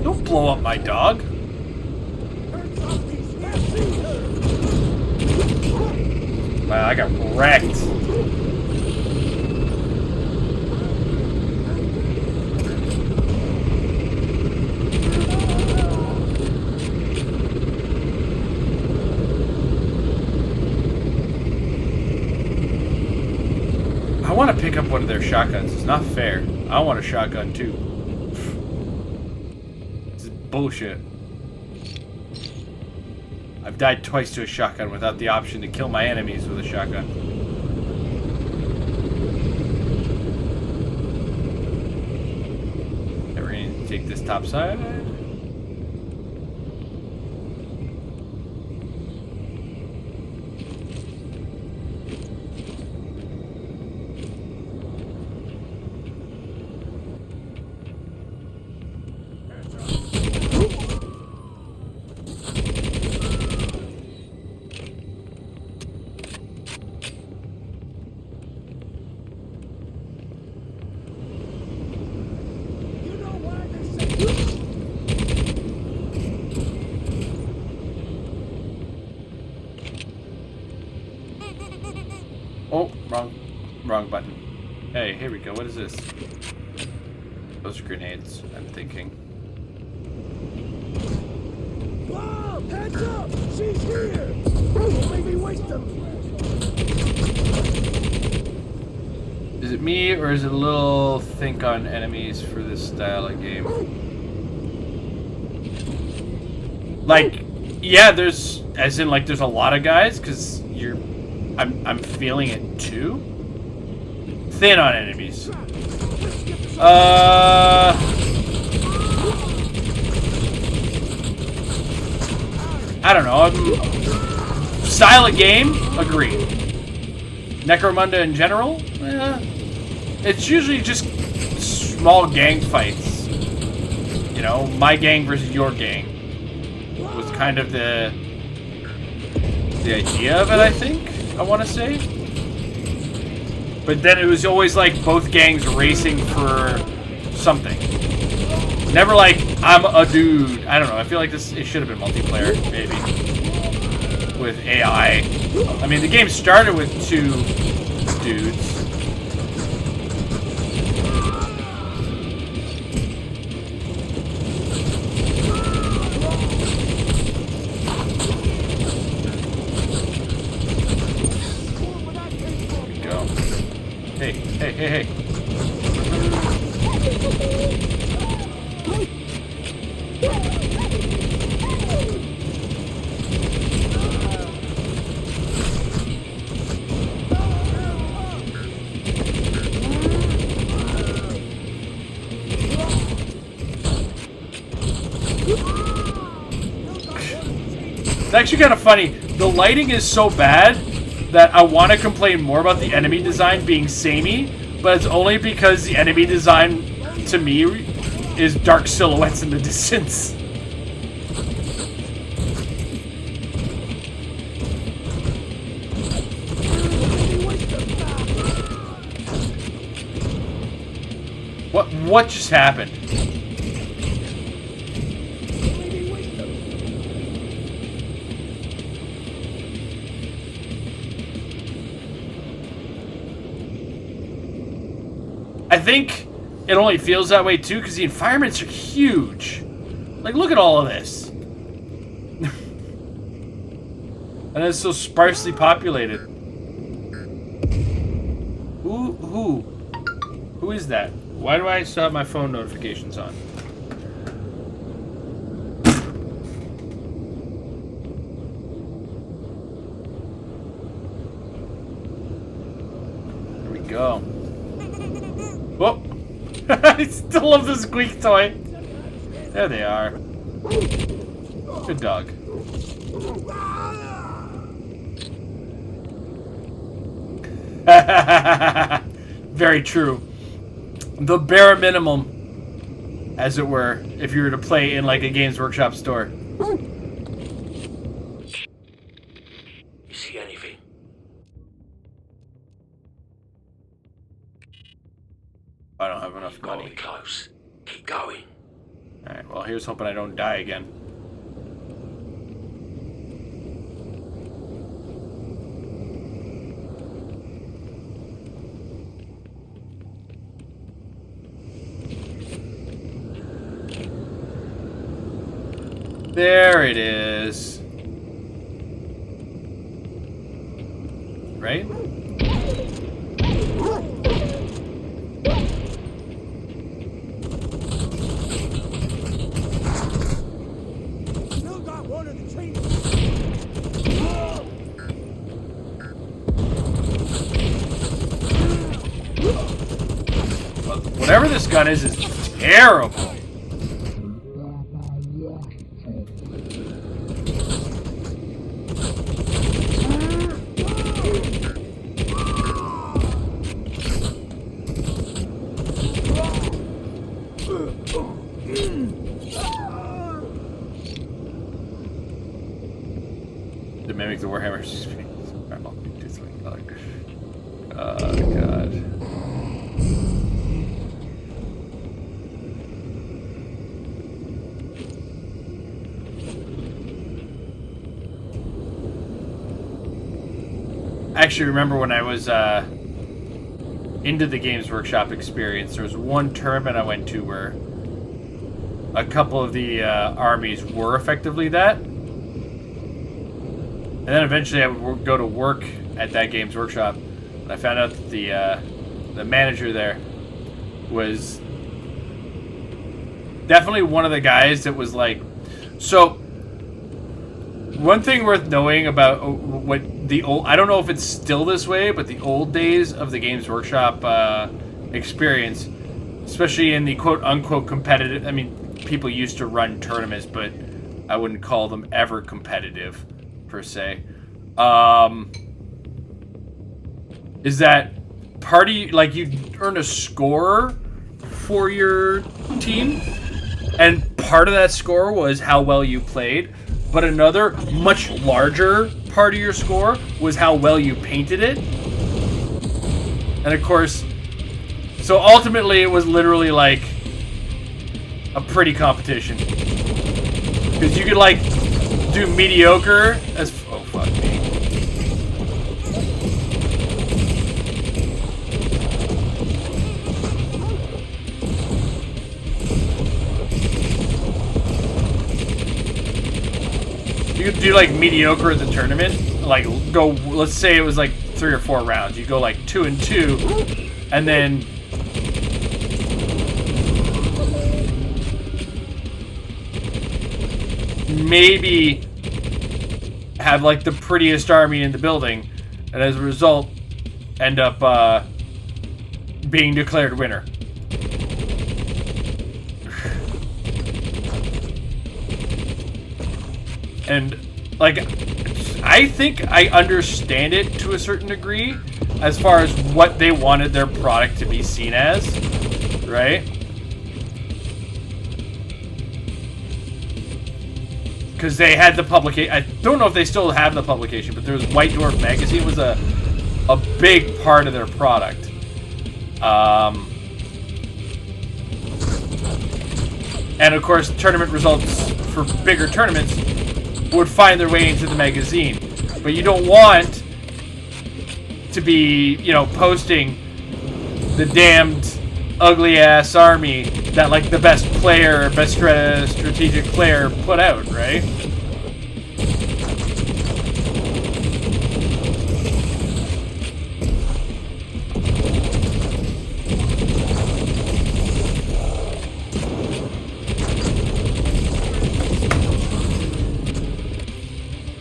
Don't blow up my dog. Wow, I got wrecked. I want to pick up one of their shotguns. It's not fair. I want a shotgun too. This is bullshit. I've died twice to a shotgun without the option to kill my enemies with a shotgun. Okay, we're going to take this top side. Oh, wrong button. Hey, here we go. What is this? Those are grenades, I'm thinking. Whoa! Heads up! She's here! Don't make me waste them! Is it me, or is it a little think on enemies for this style of game? Like, yeah, there's, as in, like, there's a lot of guys, because I'm feeling it too. Thin on enemies. I don't know. Style of game, agreed. Necromunda in general, it's usually just small gang fights. You know, my gang versus your gang was kind of the idea of it, I think. I want to say. But then it was always like both gangs racing for something. Never like, I'm a dude. I don't know. I feel like it should have been multiplayer, maybe. With AI. I mean, the game started with 2 dudes. Hey. It's actually kind of funny. The lighting is so bad that I want to complain more about the enemy design being samey, but it's only because the enemy design, to me, is dark silhouettes in the distance. What just happened? I think it only feels that way too because the environments are huge. Like, look at all of this. And it's so sparsely populated. Who is that? Why do I still have my phone notifications on? There we go. Whoa! I still love the squeak toy. There they are. Good dog. Very true. The bare minimum, as it were, if you were to play in like a Games Workshop store. You see anything? I don't have enough money. Close. Keep going. Alright, well, here's hoping I don't die again. There it is. Right? Still got one of the trains. Whatever this gun is terrible. To mimic the Warhammer experience. Oh, God. I actually remember when I was into the Games Workshop experience, there was one tournament I went to where a couple of the armies were effectively that. And then eventually I would go to work at that Games Workshop, and I found out that the manager there was definitely one of the guys that was like... So, one thing worth knowing about what the old... I don't know if it's still this way, but the old days of the Games Workshop experience, especially in the quote-unquote competitive... I mean, people used to run tournaments, but I wouldn't call them ever competitive, per se. Is that party... Like, you earn a score for your team, and part of that score was how well you played. But another, much larger part of your score was how well you painted it. And of course, so ultimately it was literally like a pretty competition. Because you could like do mediocre as... Oh, fuck me. You could do like mediocre at the tournament, like go. Let's say it was like 3 or 4 rounds. You go like 2 and 2, and then maybe have like the prettiest army in the building, and as a result, end up being declared winner. And like, I think I understand it to a certain degree as far as what they wanted their product to be seen as, right? Because they had the publication. I don't know if they still have the publication, but there was White Dwarf magazine was a big part of their product. And of course, tournament results for bigger tournaments would find their way into the magazine. But you don't want to be, you know, posting the damned ugly ass army that like the best player, best strategic player put out, right?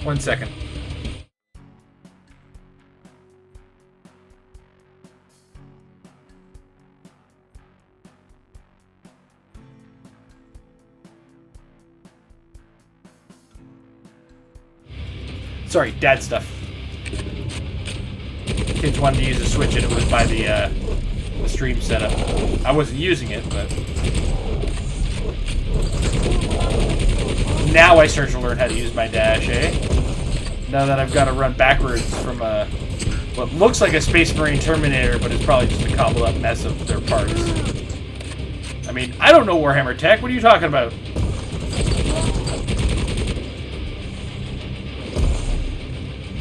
One second. Sorry, dad stuff. Kids wanted to use a Switch and it was by the stream setup. I wasn't using it, but now I start to learn how to use my dash, eh? Now that I've got to run backwards from what looks like a Space Marine Terminator, but it's probably just a cobbled up mess of their parts. I mean, I don't know Warhammer tech. What are you talking about?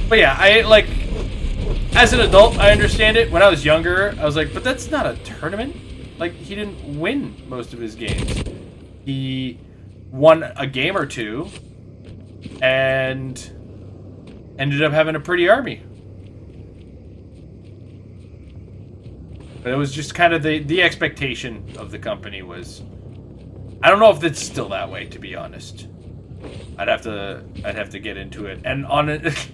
But yeah, I like, as an adult, I understand it. When I was younger, I was like, but that's not a tournament. Like, he didn't win most of his games. He won a game or two and ended up having a pretty army. But it was just kind of the expectation of the company was, I don't know if it's still that way, to be honest. I'd have to get into it. And on it,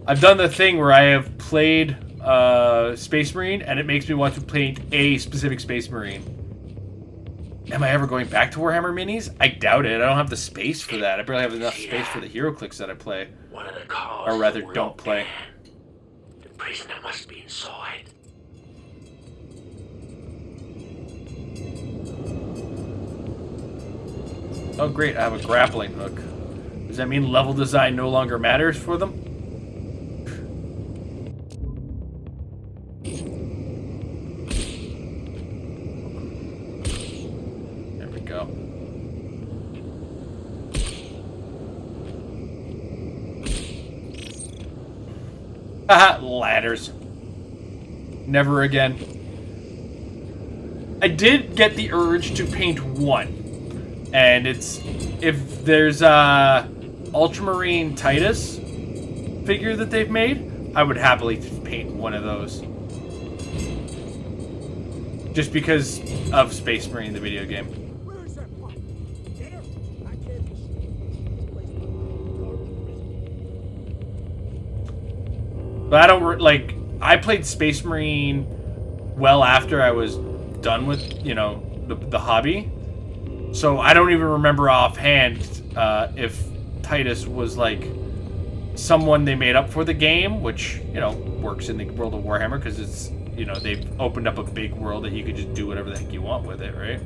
I've done the thing where I have played Space Marine, and it makes me want to paint a specific Space Marine. Am I ever going back to Warhammer Minis? I doubt it. I don't have the space for that. I barely have enough space for the hero clicks that I play. One of the cars, or rather, don't play. The prisoner must be inside. Oh great, I have a grappling hook. Does that mean level design no longer matters for them? There we go. Haha, ladders. Never again. I did get the urge to paint one. And it's, if there's a Ultramarine Titus figure that they've made, I would happily paint one of those. Just because of Space Marine, the video game. But I don't, like, I played Space Marine well after I was done with, you know, the hobby. So I don't even remember offhand if Titus was like someone they made up for the game, which, you know, works in the world of Warhammer because it's, you know, they've opened up a big world that you could just do whatever the heck you want with it, right?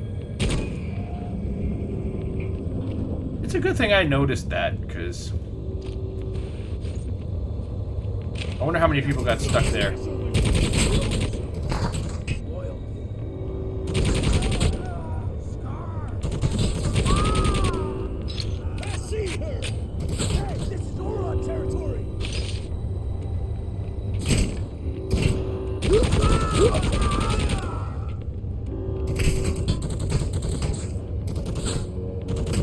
It's a good thing I noticed that, because I wonder how many people got stuck there.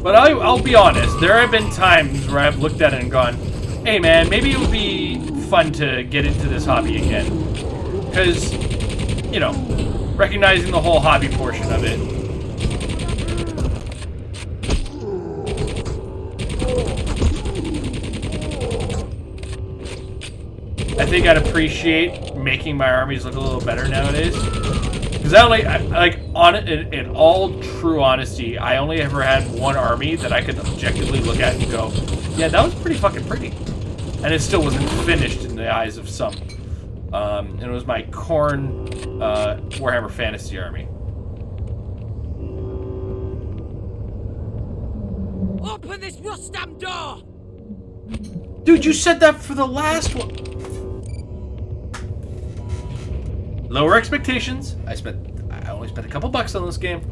But I'll be honest, there have been times where I've looked at it and gone, hey man, maybe it would be fun to get into this hobby again. Because, you know, recognizing the whole hobby portion of it. I think I'd appreciate making my armies look a little better nowadays. Because I like in all true honesty, I only ever had one army that I could objectively look at and go, yeah, that was pretty fucking pretty. And it still wasn't finished in the eyes of some. And it was my Khorne Warhammer Fantasy army. Open this Rustam door! Dude, you said that for the last one. Lower expectations. I only spent a couple bucks on this game.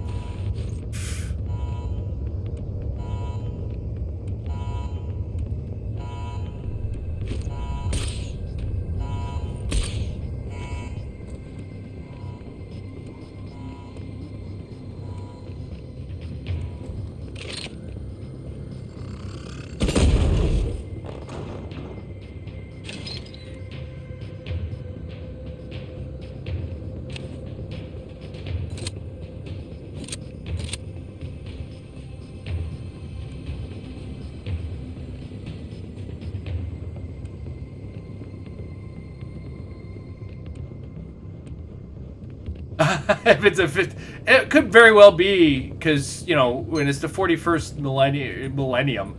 If it's a 50, it could very well be, because, you know, when it's the 41st millennium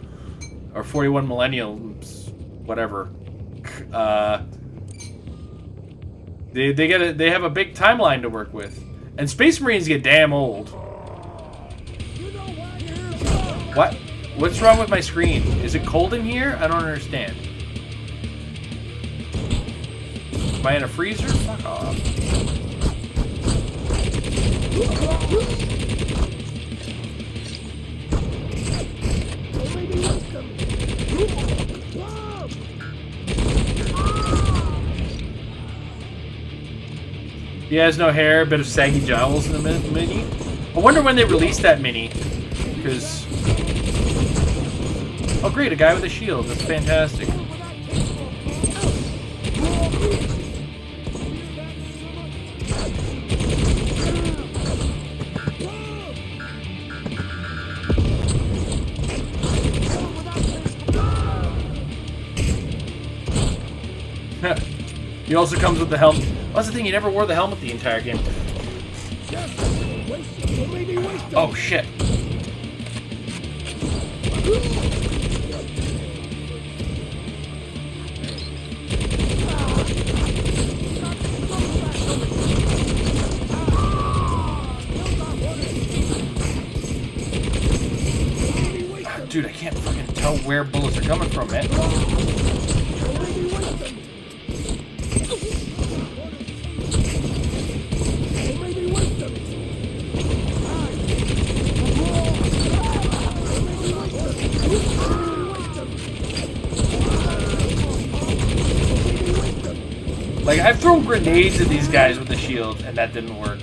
or 41 millenniums, whatever, they have a big timeline to work with, and Space Marines get damn old. What's wrong with my screen? Is it cold in here? I don't understand. Am I in a freezer? Fuck off. He has no hair, a bit of saggy jowls in the mini. I wonder when they released that mini, because... Oh great, a guy with a shield, that's fantastic. He also comes with the helmet. That's the thing, he never wore the helmet the entire game. Oh shit. Dude, I can't fucking tell where bullets are coming from, man. Like, I've thrown grenades at these guys with the shield, and that didn't work.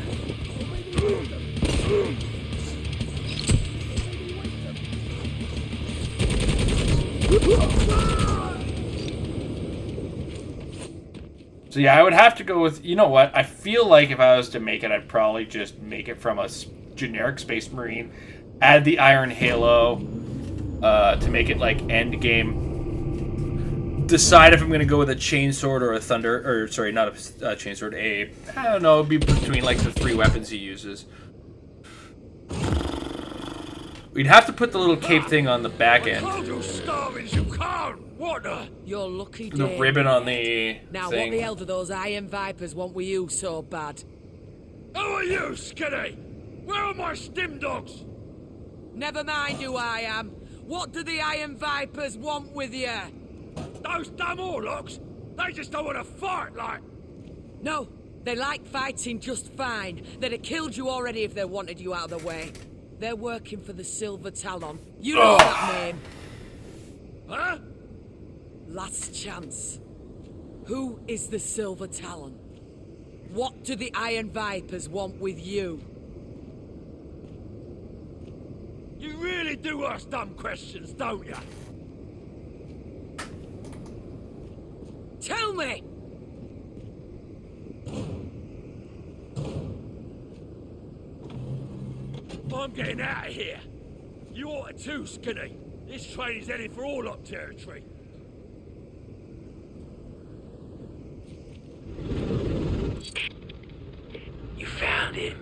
So yeah, I would have to go with, you know what, I feel like if I was to make it, I'd probably just make it from a generic Space Marine, add the Iron Halo to make it like end game. Decide if I'm going to go with a chainsword or a thunder, or sorry, not a chainsword, I don't know, it'd be between like the 3 weapons he uses. We'd have to put the little cape thing on the back end. You're lucky, The Dave. ribbon on the Now, thing. what the hell do those Iron Vipers want with you so bad? Who are you, Skinny? Where are my stim dogs? Never mind who I am. What do the Iron Vipers want with you? Those dumb Orlocks? They just don't want to fight, like... No, they like fighting just fine. They'd have killed you already if they wanted you out of the way. They're working for the Silver Talon. You know that name. Huh? Last chance. Who is the Silver Talon? What do the Iron Vipers want with you? You really do ask dumb questions, don't you? Tell me! I'm getting out of here. You ought to too, Skinny. This train is heading for Orlock territory. You found it.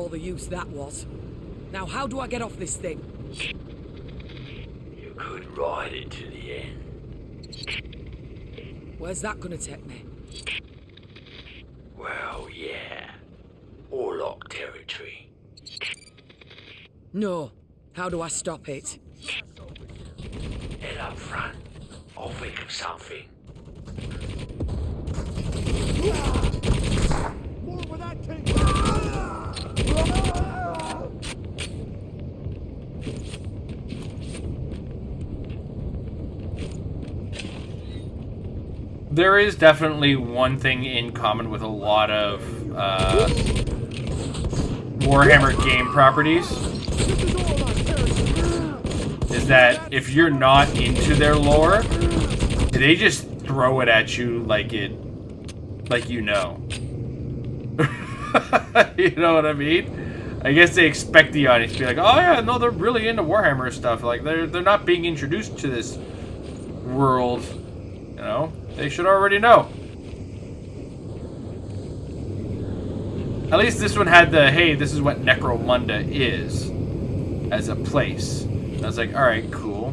all the use that was. Now, how do I get off this thing? You could ride it to the end. Where's that gonna take me? Well, yeah. Warlock territory. No. How do I stop it? Head up front. I'll think of something. More with that thing! There is definitely one thing in common with a lot of Warhammer game properties, is that if you're not into their lore, they just throw it at you like you know. You know what I mean? I guess they expect the audience to be like, oh yeah, no, they're really into Warhammer stuff. Like they're not being introduced to this world, you know? They should already know. At least this one had the, hey, this is what Necromunda is as a place. And I was like, alright, cool.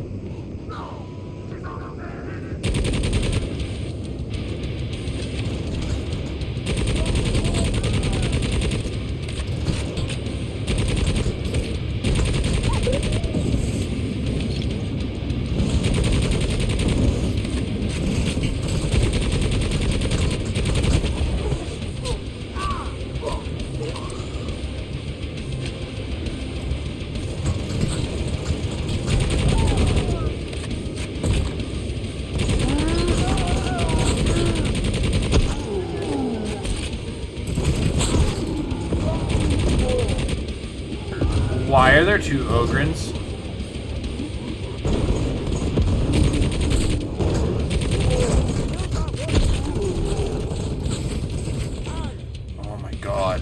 Why are there two Ogrins? Oh my god.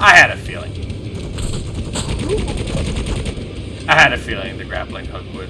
I had a feeling. I had a feeling the grappling hook would.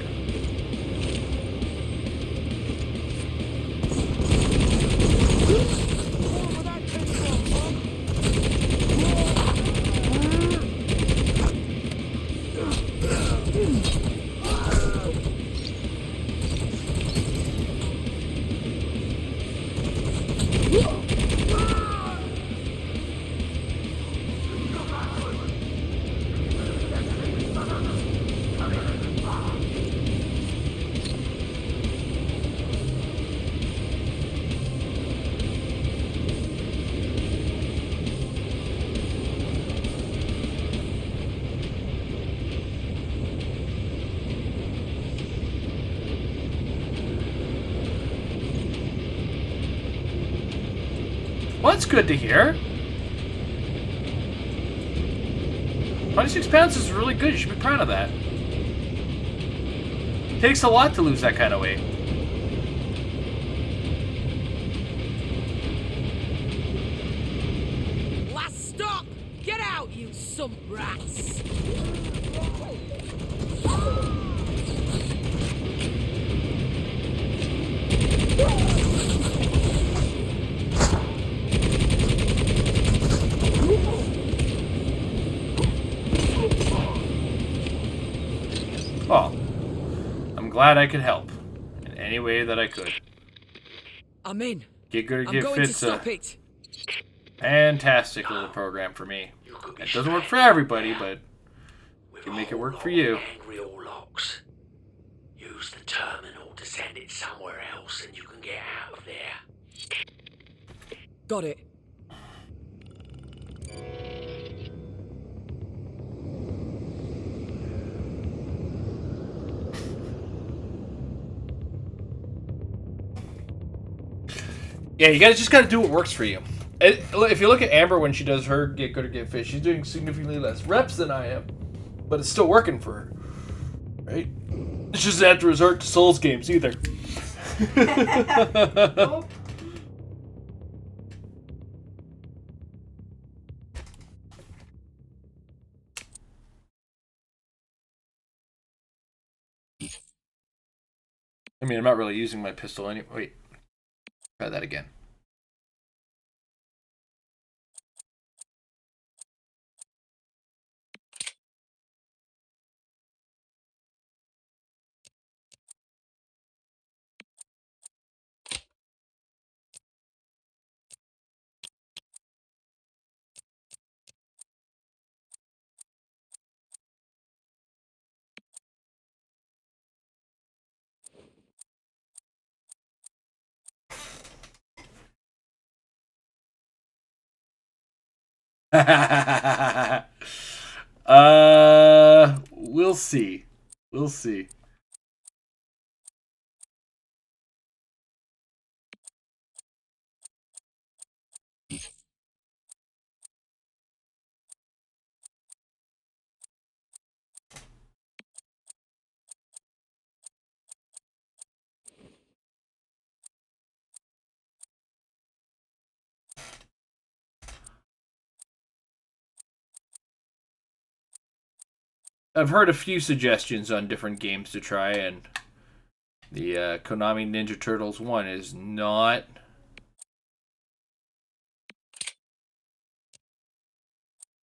Well, that's good to hear. 26 pounds is really good. You should be proud of that. Takes a lot to lose that kind of weight. Last stop! Get out, you sump rats! Well, I'm glad I could help in any way that I could. I'm in. Git Good or I'm Git going to Fit's a stop it. fantastic little program for me. It doesn't work for everybody, but it can make it work for you. Angry Orlocks. Use the terminal to send it somewhere else and you can get out of there. Got it. Yeah, you guys just gotta do what works for you. If you look at Amber when she does her Get Good or Get Fit, she's doing significantly less reps than I am, but it's still working for her, right? She doesn't have to resort to Souls games either. I mean, I'm not really using my pistol anyway. Wait, try that again. We'll see. We'll see. I've heard a few suggestions on different games to try, and the Konami Ninja Turtles one is not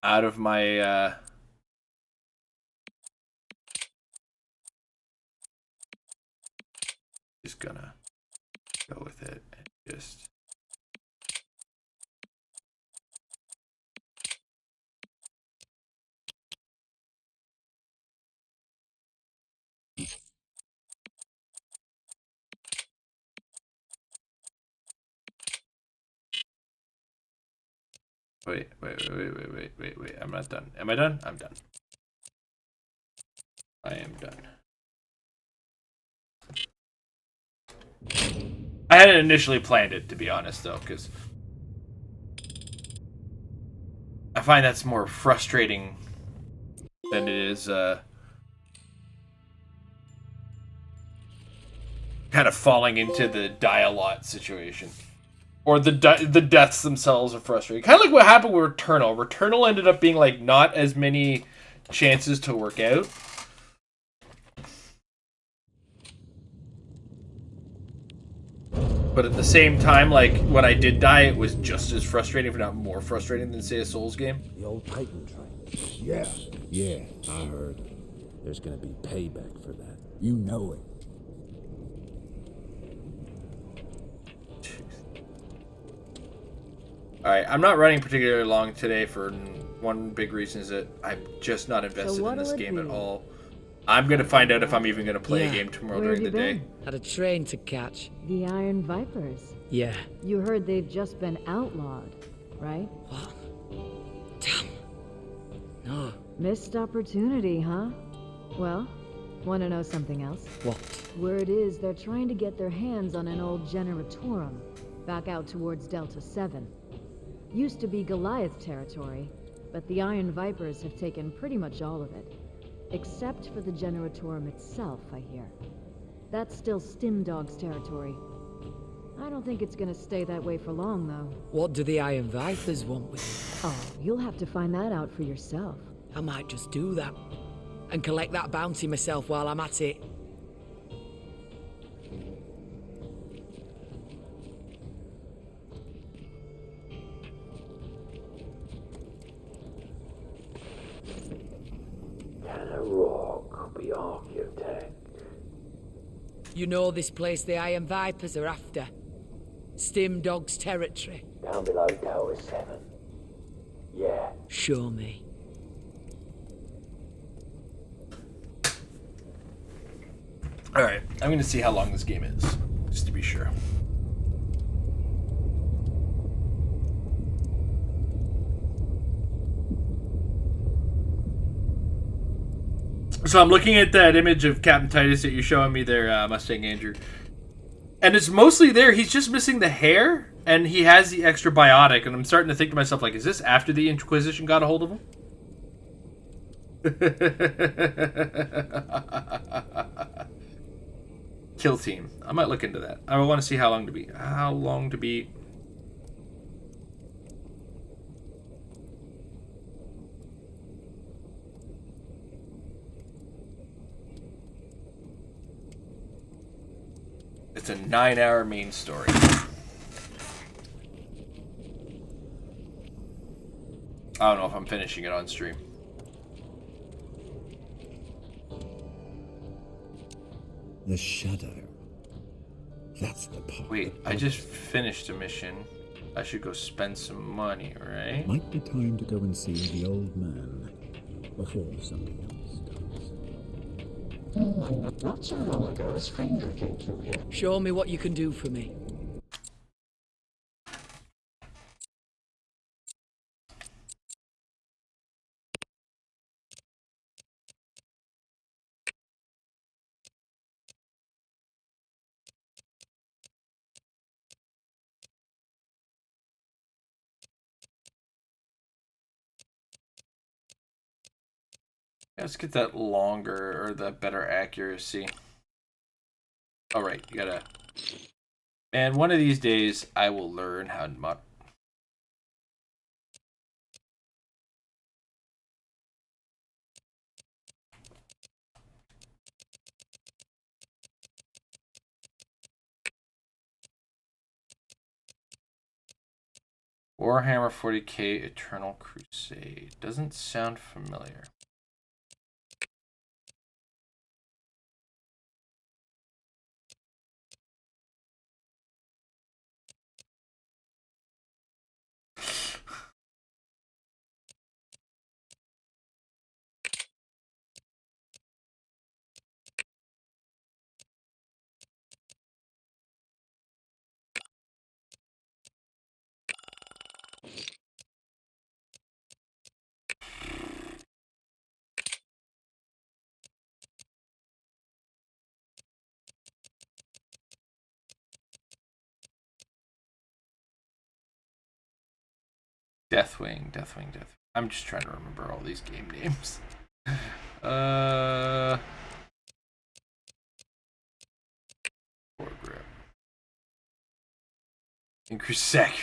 out of my just gonna go with it and just wait. I'm not done. Am I done? I'm done. I am done. I hadn't initially planned it, to be honest, though, because I find that's more frustrating than it is kind of falling into the die-a-lot situation. Or the deaths themselves are frustrating. Kind of like what happened with Returnal. Returnal ended up being like not as many chances to work out. But at the same time, like, when I did die, it was just as frustrating, if not more frustrating than, say, a Souls game. The old Titan train. Yeah, I heard. There's gonna be payback for that. You know it. Alright, I'm not running particularly long today for one big reason is that I'm just not invested in this game at all. I'm going to find out if I'm even going to play a game tomorrow during the day. Had a train to catch. The Iron Vipers. Yeah. You heard they've just been outlawed, right? What? Damn. No. Missed opportunity, huh? Well, want to know something else? What? Word is they're trying to get their hands on an old Generatorum, back out towards Delta 7. Used to be Goliath territory, but the Iron Vipers have taken pretty much all of it. Except for the Generatorum itself, I hear. That's still Stimdog's territory. I don't think it's gonna stay that way for long, though. What do the Iron Vipers want with it? Oh, you'll have to find that out for yourself. I might just do that. And collect that bounty myself while I'm at it. Can a rock be architect? You know this place the Iron Vipers are after. Stimdog's territory. Down below Delta 7. Yeah. Show me. Alright, I'm going to see how long this game is, just to be sure. So I'm looking at that image of Captain Titus that you're showing me there, Mustang Andrew. And it's mostly there. He's just missing the hair. and he has the extra biotic, and I'm starting to think to myself, like, is this after the Inquisition got a hold of him? Kill team. I might look into that. I want to see how long to beat. How long to beat. It's a 9-hour main story. I don't know if I'm finishing it on stream. The shadow. That's the part. Wait, I just finished a mission. I should go spend some money, right? Might be time to go and see the old man before something else does. Not so long ago, a stranger came through here. Show me what you can do for me. Let's get that longer or the better accuracy. All right, you gotta. Man, one of these days I will learn how to mod. Warhammer 40K Eternal Crusade. Doesn't sound familiar. Deathwing. I'm just trying to remember all these game names. Foregrip. Increase sec.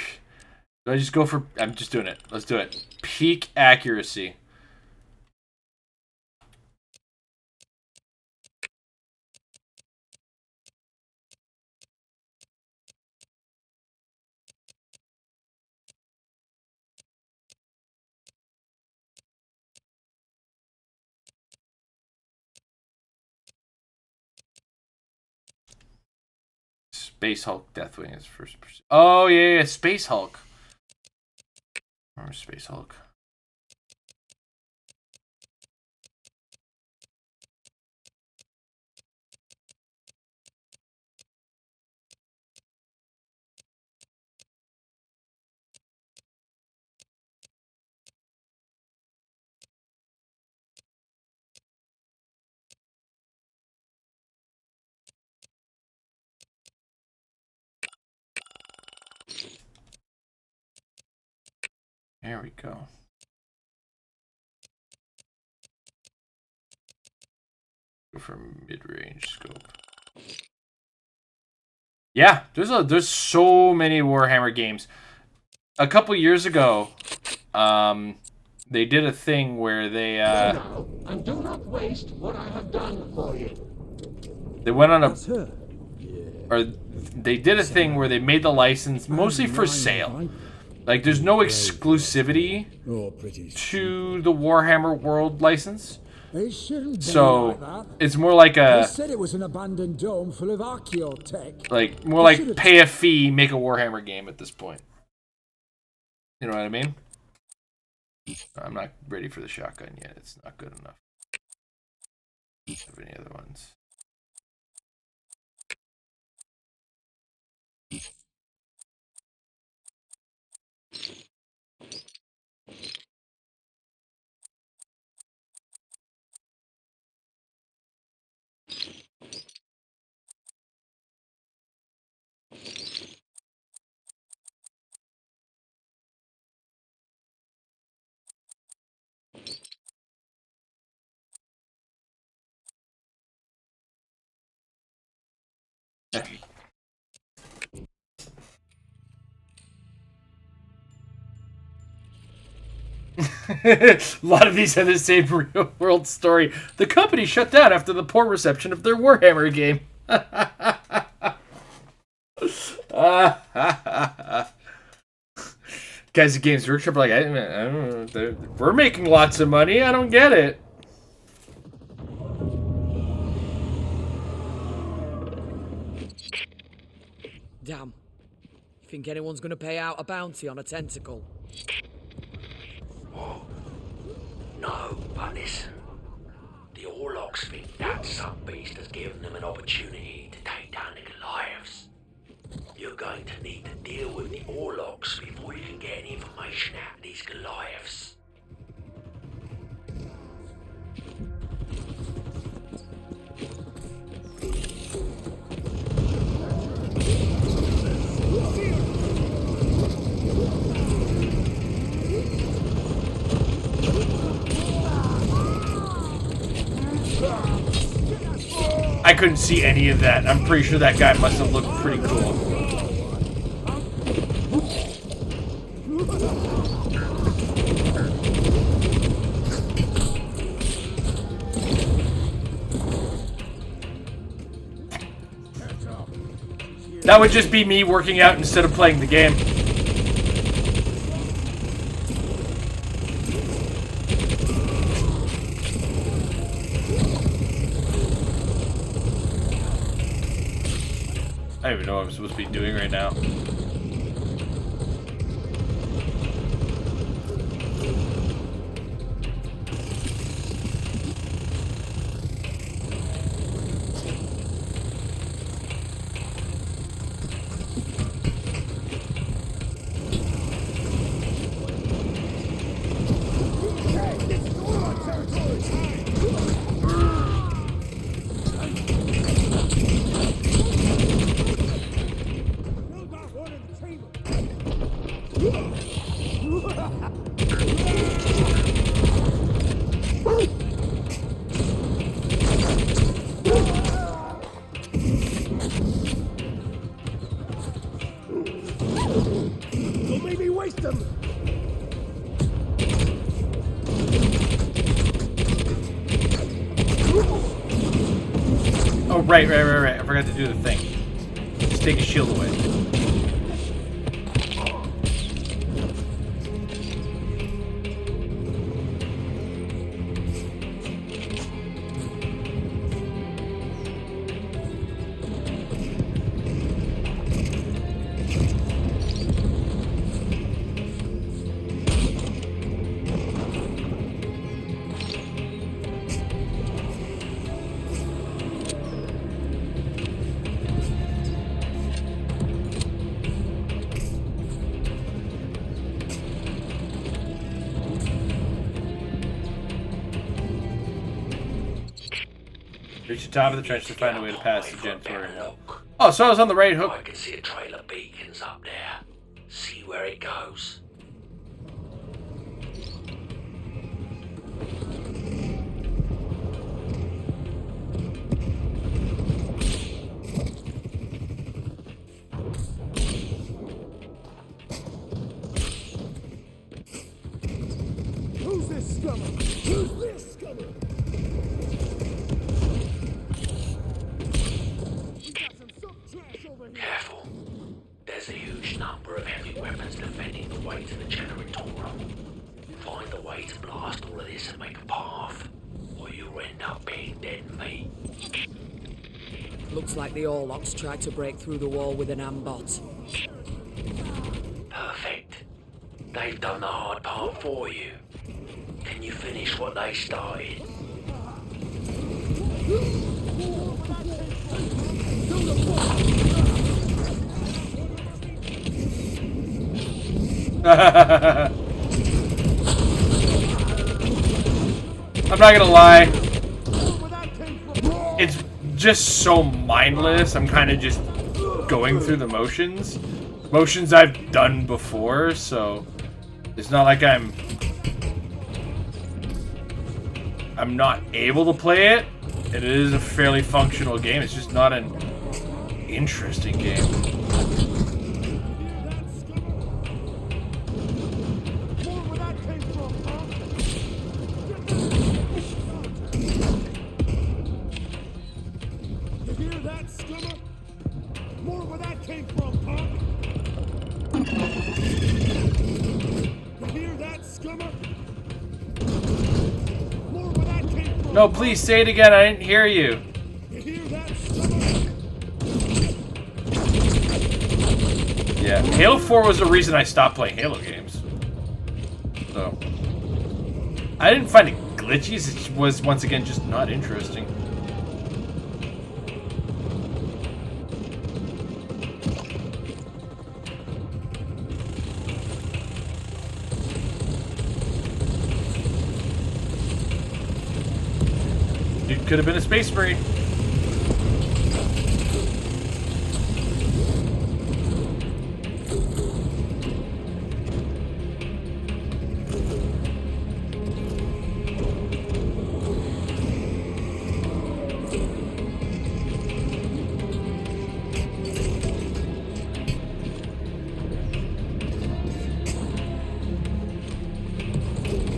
Do I just go for? I'm just doing it. Let's do it. Peak accuracy. Space Hulk Deathwing is first person. Oh yeah, Space Hulk. Remember Space Hulk. There we go. Go for mid-range scope. Yeah, there's so many Warhammer games. A couple years ago, they did a thing where they And do not waste what I have done for you. they went on a or they did a thing where they made the license mostly for sale. Like there's no exclusivity to the Warhammer World license. So it's more like They a said it was an abandoned dome full of archaeotech. like more like pay a fee, make a Warhammer game at this point. You know what I mean? I'm not ready for the shotgun yet. It's not good enough. Have any other ones? A lot of these have the same real world story. The company shut down after the poor reception of their Warhammer game. Guys at Games Workshop are like, I don't know, we're making lots of money. I don't get it. Damn. You think anyone's gonna pay out a bounty on a tentacle? No, but listen. The Orlocks think that some beast has given them an opportunity to take down the Goliaths. You're going to need to deal with the Orlocks before you can get any information out of these Goliaths. I couldn't see any of that. I'm pretty sure that guy must have looked pretty cool. That would just be me working out instead of playing the game. I don't even know what I'm supposed to be doing right now. Don't make me waste them! Oh, right. I forgot to do the thing. Just take his shield away. Reach the top of the trench to find a way to pass the Gentorian. Oh, so I was on the right hook. I can see a trail of beacons up there. See where it goes. Who's this scummer? Who's this scummer? Careful. There's a huge number of heavy weapons defending the way to the Generator. Find a way to blast all of this and make a path, or you'll end up being dead meat. Looks like the Orlocks tried to break through the wall with an ambot. Perfect. They've done the hard part for you. Can you finish what they started? I'm not gonna lie. It's just so mindless. I'm kind of just going through the motions. Motions I've done before, so it's not like I'm not able to play it. It is a fairly functional game. It's just not an interesting game. No, please say it again. I didn't hear you. Yeah, Halo 4 was the reason I stopped playing Halo games. So, I didn't find it glitchy. It was, once again, just not interesting. Dude could have been a Space Marine.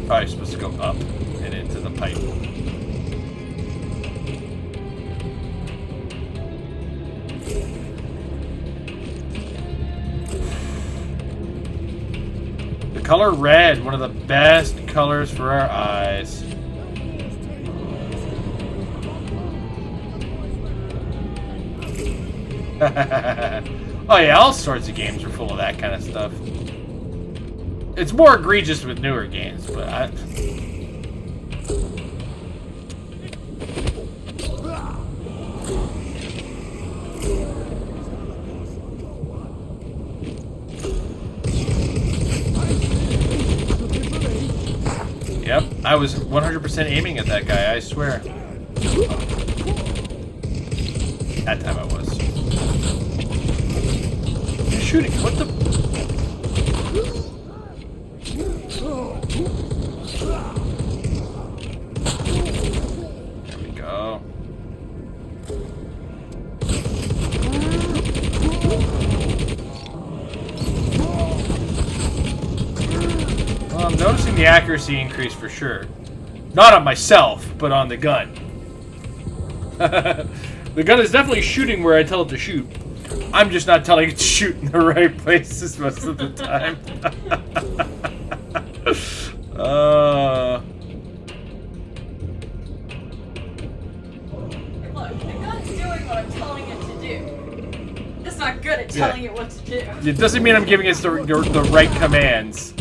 Probably supposed to go up and into the pipe. The color red, one of the best colors for our eyes. Oh yeah, all sorts of games are full of that kind of stuff. It's more egregious with newer games, but Yep, I was 100% aiming at that guy, I swear. That time I was. You're shooting, what the... There we go. Well, I'm noticing the accuracy increase for sure. Not on myself, but on the gun. The gun is definitely shooting where I tell it to shoot. I'm just not telling it to shoot in the right places most of the time. Look, the gun's doing what I'm telling it to do. It's not good at telling it what to do. It doesn't mean I'm giving it the right commands.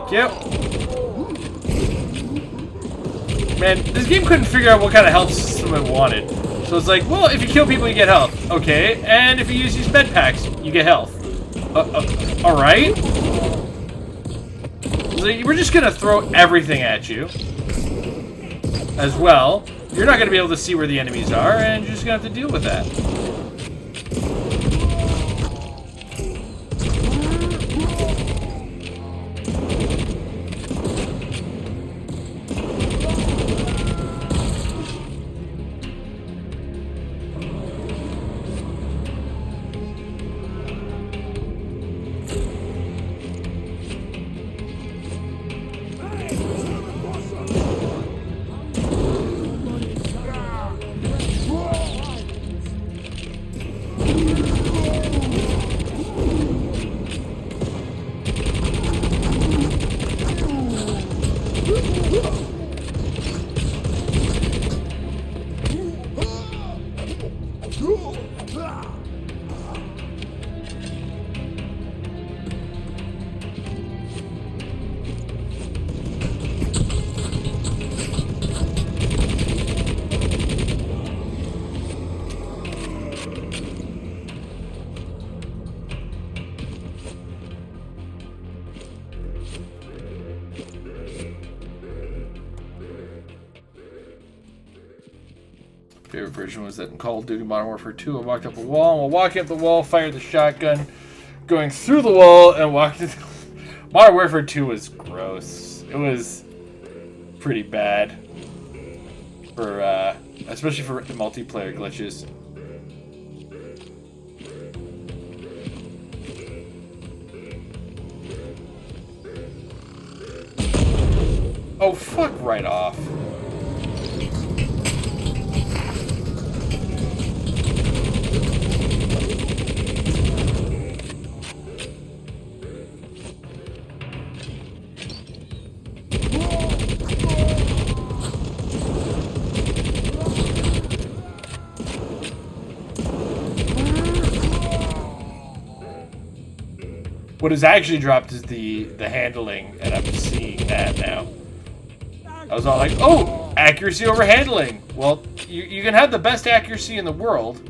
Yep. Man, this game couldn't figure out what kind of health system it wanted. So it's like, well, if you kill people, you get health. Okay, and if you use these med packs, you get health. Alright. So we're just gonna throw everything at you. As well. You're not gonna be able to see where the enemies are, and you're just gonna have to deal with that. favorite version was that in Call of Duty Modern Warfare 2, I walked up a wall, and while walking up the wall, fired the shotgun, going through the wall, and walked into... Modern Warfare 2 was gross. It was pretty bad. For, especially for multiplayer glitches. Oh, fuck right off. What is actually dropped is the handling, and I'm seeing that now. I was all like, oh, accuracy over handling. Well, you can have the best accuracy in the world,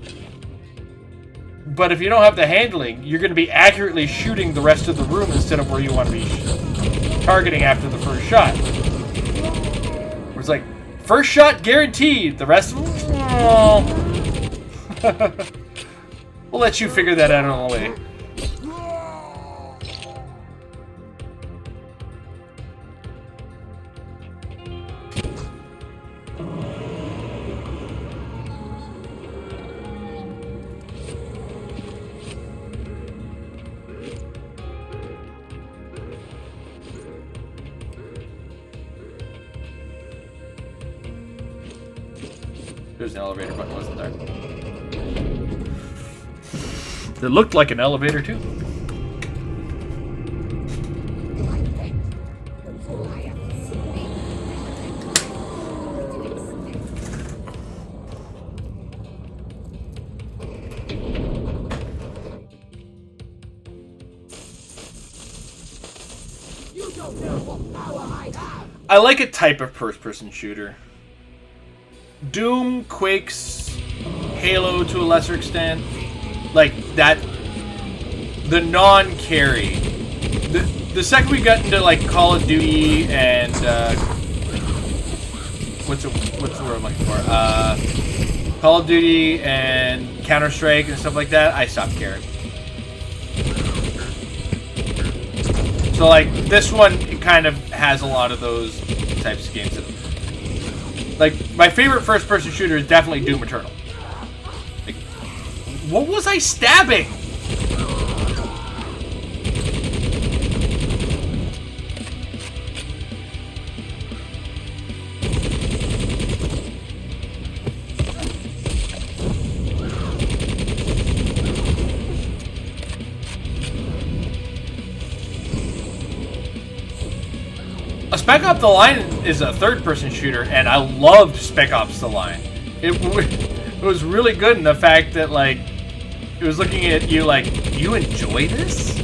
but if you don't have the handling, you're going to be accurately shooting the rest of the room instead of where you want to be targeting after the first shot. Where it's like, first shot guaranteed, the rest of them, oh. We'll let you figure that out on the way. There's an elevator button, wasn't there? It looked like an elevator, too. I like a type of first-person shooter. Doom, Quakes, Halo to a lesser extent, like that, the non-carry. The second we got into like Call of Duty and what's the word I'm looking for? Call of Duty and Counter-Strike and stuff like that, I stopped caring. So like this one, it kind of has a lot of those types of games. Like, my favorite first-person shooter is definitely Doom Eternal. Like, what was I stabbing? Spec Ops The Line is a third-person shooter, and I loved Spec Ops The Line. It was really good in the fact that, like, it was looking at you like, you enjoy this?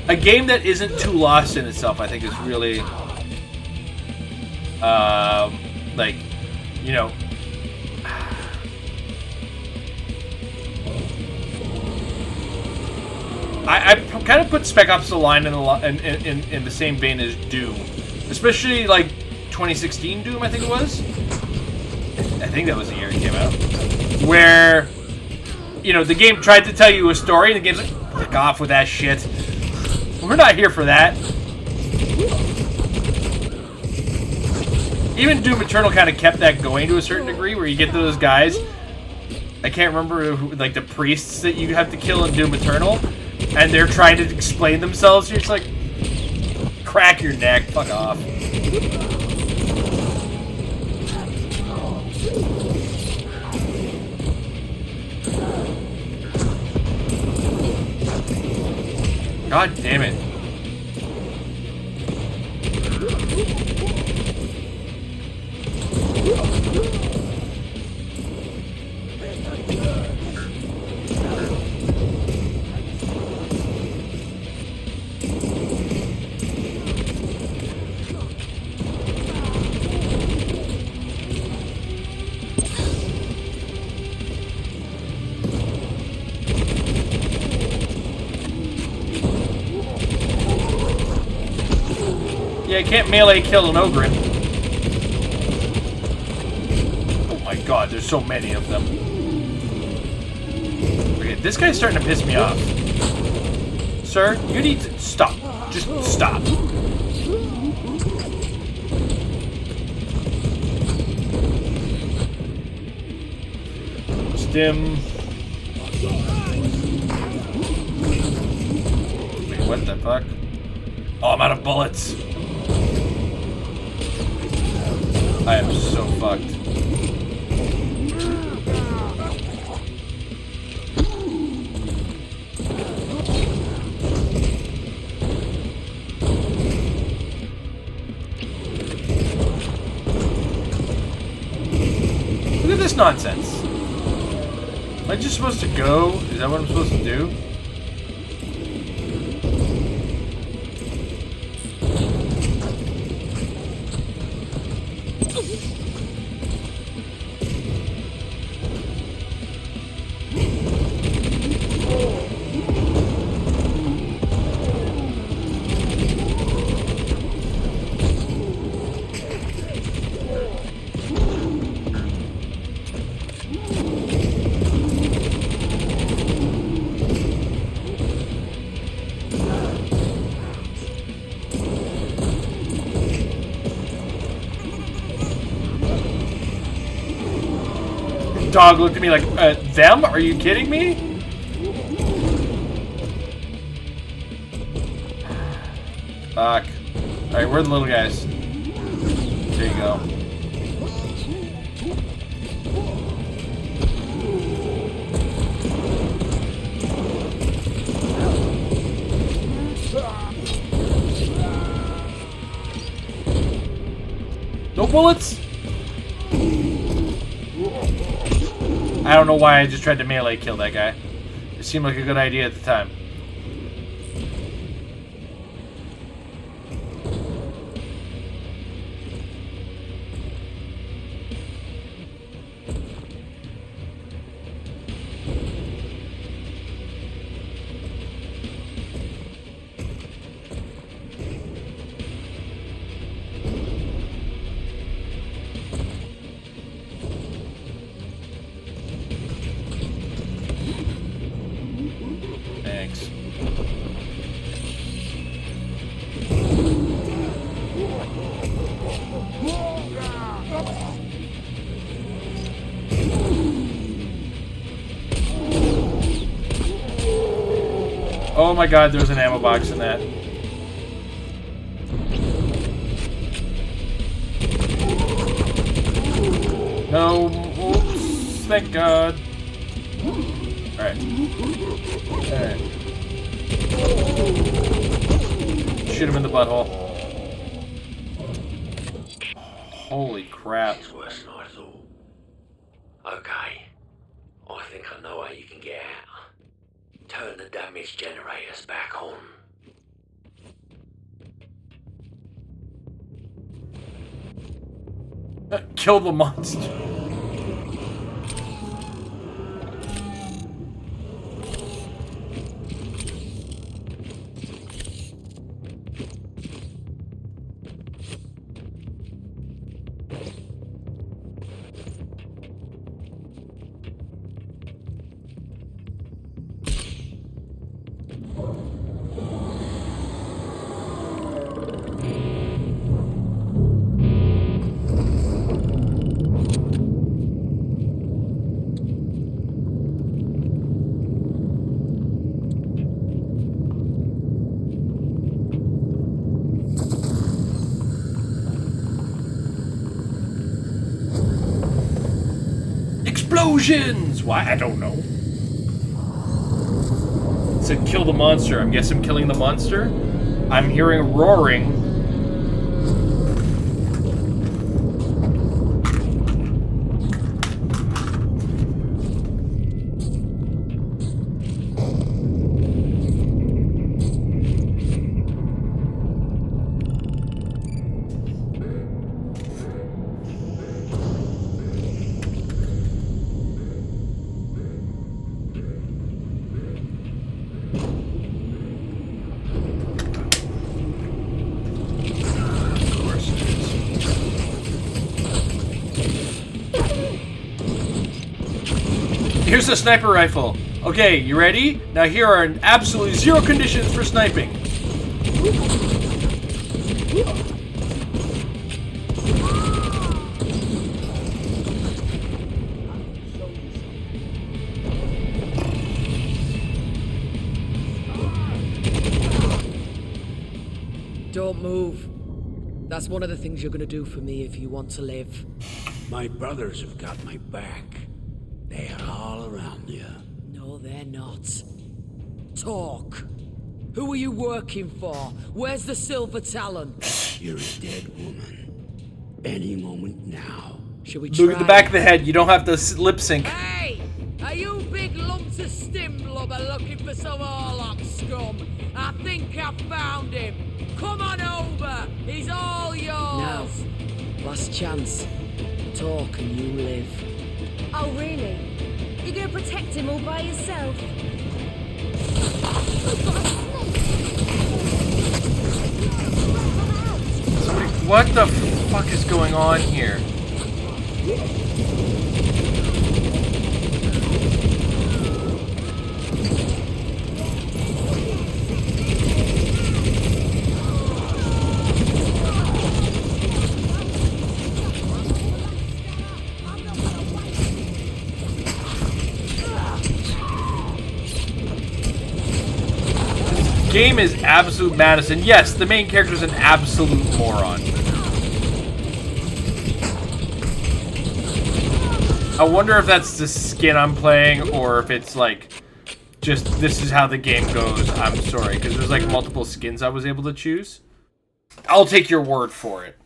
A game that isn't too lost in itself, I think, is really, like, you know, I kind of put Spec Ops: The Line in the same vein as Doom, especially like 2016 Doom. I think it was. I think that was the year it came out. Where, you know, the game tried to tell you a story, and the game's like, "Fuck off with that shit. We're not here for that." Even Doom Eternal kind of kept that going to a certain degree, where you get those guys. I can't remember who, like the priests that you have to kill in Doom Eternal. And they're trying to explain themselves. You're just like, crack your neck, fuck off. God damn it. I can't melee kill an Ogre. Oh my god, there's so many of them. Okay, this guy's starting to piss me off. Sir, you need to stop. Just stop. Stim. Wait, what the fuck? Oh, I'm out of bullets. I am so fucked. Look at this nonsense. Am I just supposed to go? Is that what I'm supposed to do? Dog looked at me like, them? Are you kidding me? Fuck. Alright, where are the little guys? There you go. No bullets? I don't know why I just tried to melee kill that guy. It seemed like a good idea at the time. Thanks. Oh my god, there's an ammo box in that. No, oops, thank god. Alright. Alright. Shoot him in the butthole. Holy crap. It's worse than I thought. Okay. I think I know how you can get out. Turn the damage generators back on. Kill the monster. Explosions! Why? I don't know. It said kill the monster. I'm guessing I'm killing the monster. I'm hearing roaring. Here's a sniper rifle. Okay, you ready? Now here are absolutely 0 conditions for sniping. Don't move. That's one of the things you're gonna do for me if you want to live. My brothers have got my back. They are all around you. No, they're not. Talk. Who are you working for? Where's the silver talon? You're a dead woman. Any moment now. Should we Look at the back of the head. You don't have to lip sync. Hey! Are you big lumps of stim blubber looking for some Orlock scum? I think I found him. Come on over. He's all yours. Now, last chance. Talk and you live. Oh, really? You're gonna protect him all by yourself? What the fuck is going on here? Game is absolute madness, and yes, the main character is an absolute moron. I wonder if that's the skin I'm playing, or if it's like, just this is how the game goes. I'm sorry, because there's like multiple skins I was able to choose. I'll take your word for it.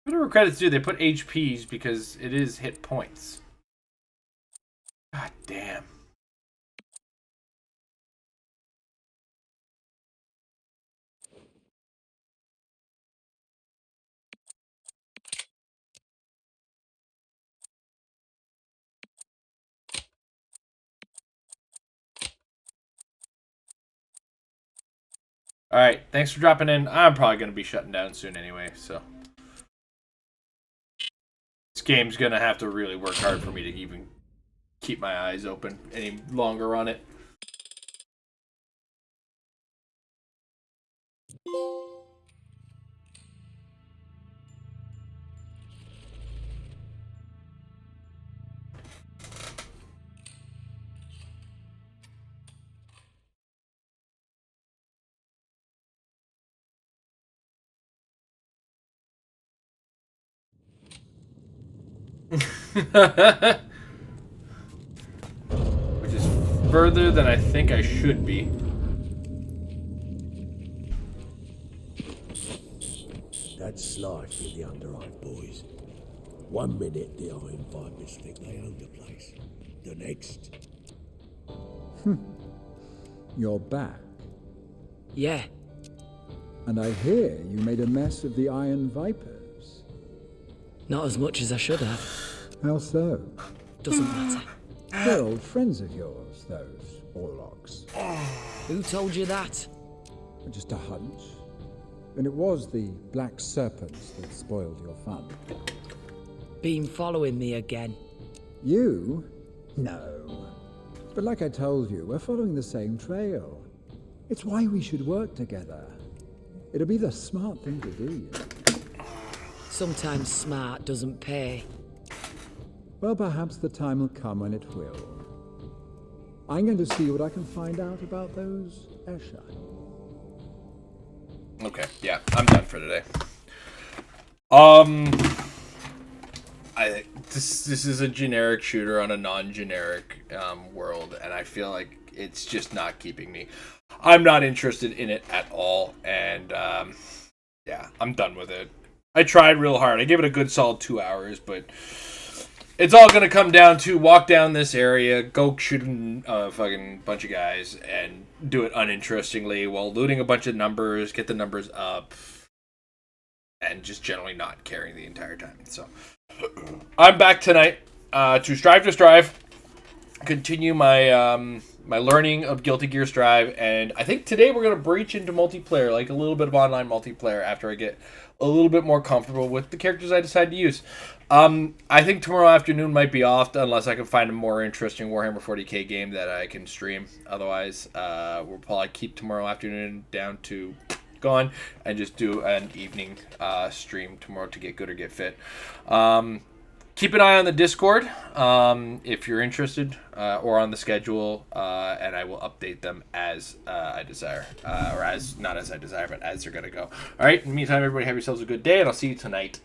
Whatever credits do, they put HPs because it is hit points. God damn. Alright, thanks for dropping in. I'm probably going to be shutting down soon anyway, so. This game's going to have to really work hard for me to even keep my eyes open any longer on it. Which is further than I think I should be. That's life for the Underhive boys. 1 minute the Iron Vipers think they own the place. The next... You're back. Yeah. And I hear you made a mess of the Iron Vipers. Not as much as I should have. How so? Doesn't matter. They're old friends of yours, those Orlocks. Who told you that? Just a hunch. And it was the Black Serpents that spoiled your fun. Been following me again? You? No. But like I told you, we're following the same trail. It's why we should work together. It'll be the smart thing to do. Sometimes smart doesn't pay. Well, perhaps the time will come when it will. I'm going to see what I can find out about those Escher. Okay, yeah, I'm done for today. This is a generic shooter on a non-generic world, and I feel like it's just not keeping me. I'm not interested in it at all, and yeah, I'm done with it. I tried real hard. I gave it a good solid 2 hours, but it's all going to come down to walk down this area, go shoot a fucking bunch of guys, and do it uninterestingly while looting a bunch of numbers, get the numbers up, and just generally not caring the entire time. So I'm back tonight to strive, continue my my learning of Guilty Gear Strive, and I think today we're going to breach into multiplayer, like a little bit of online multiplayer after I get a little bit more comfortable with the characters I decide to use. I think tomorrow afternoon might be off unless I can find a more interesting Warhammer 40K game that I can stream. Otherwise, we'll probably keep tomorrow afternoon down to gone and just do an evening stream tomorrow to get good or get fit. Keep an eye on the Discord if you're interested or on the schedule, and I will update them as I desire. Or as, not as I desire, but as they're going to go. All right, in the meantime, everybody have yourselves a good day, and I'll see you tonight.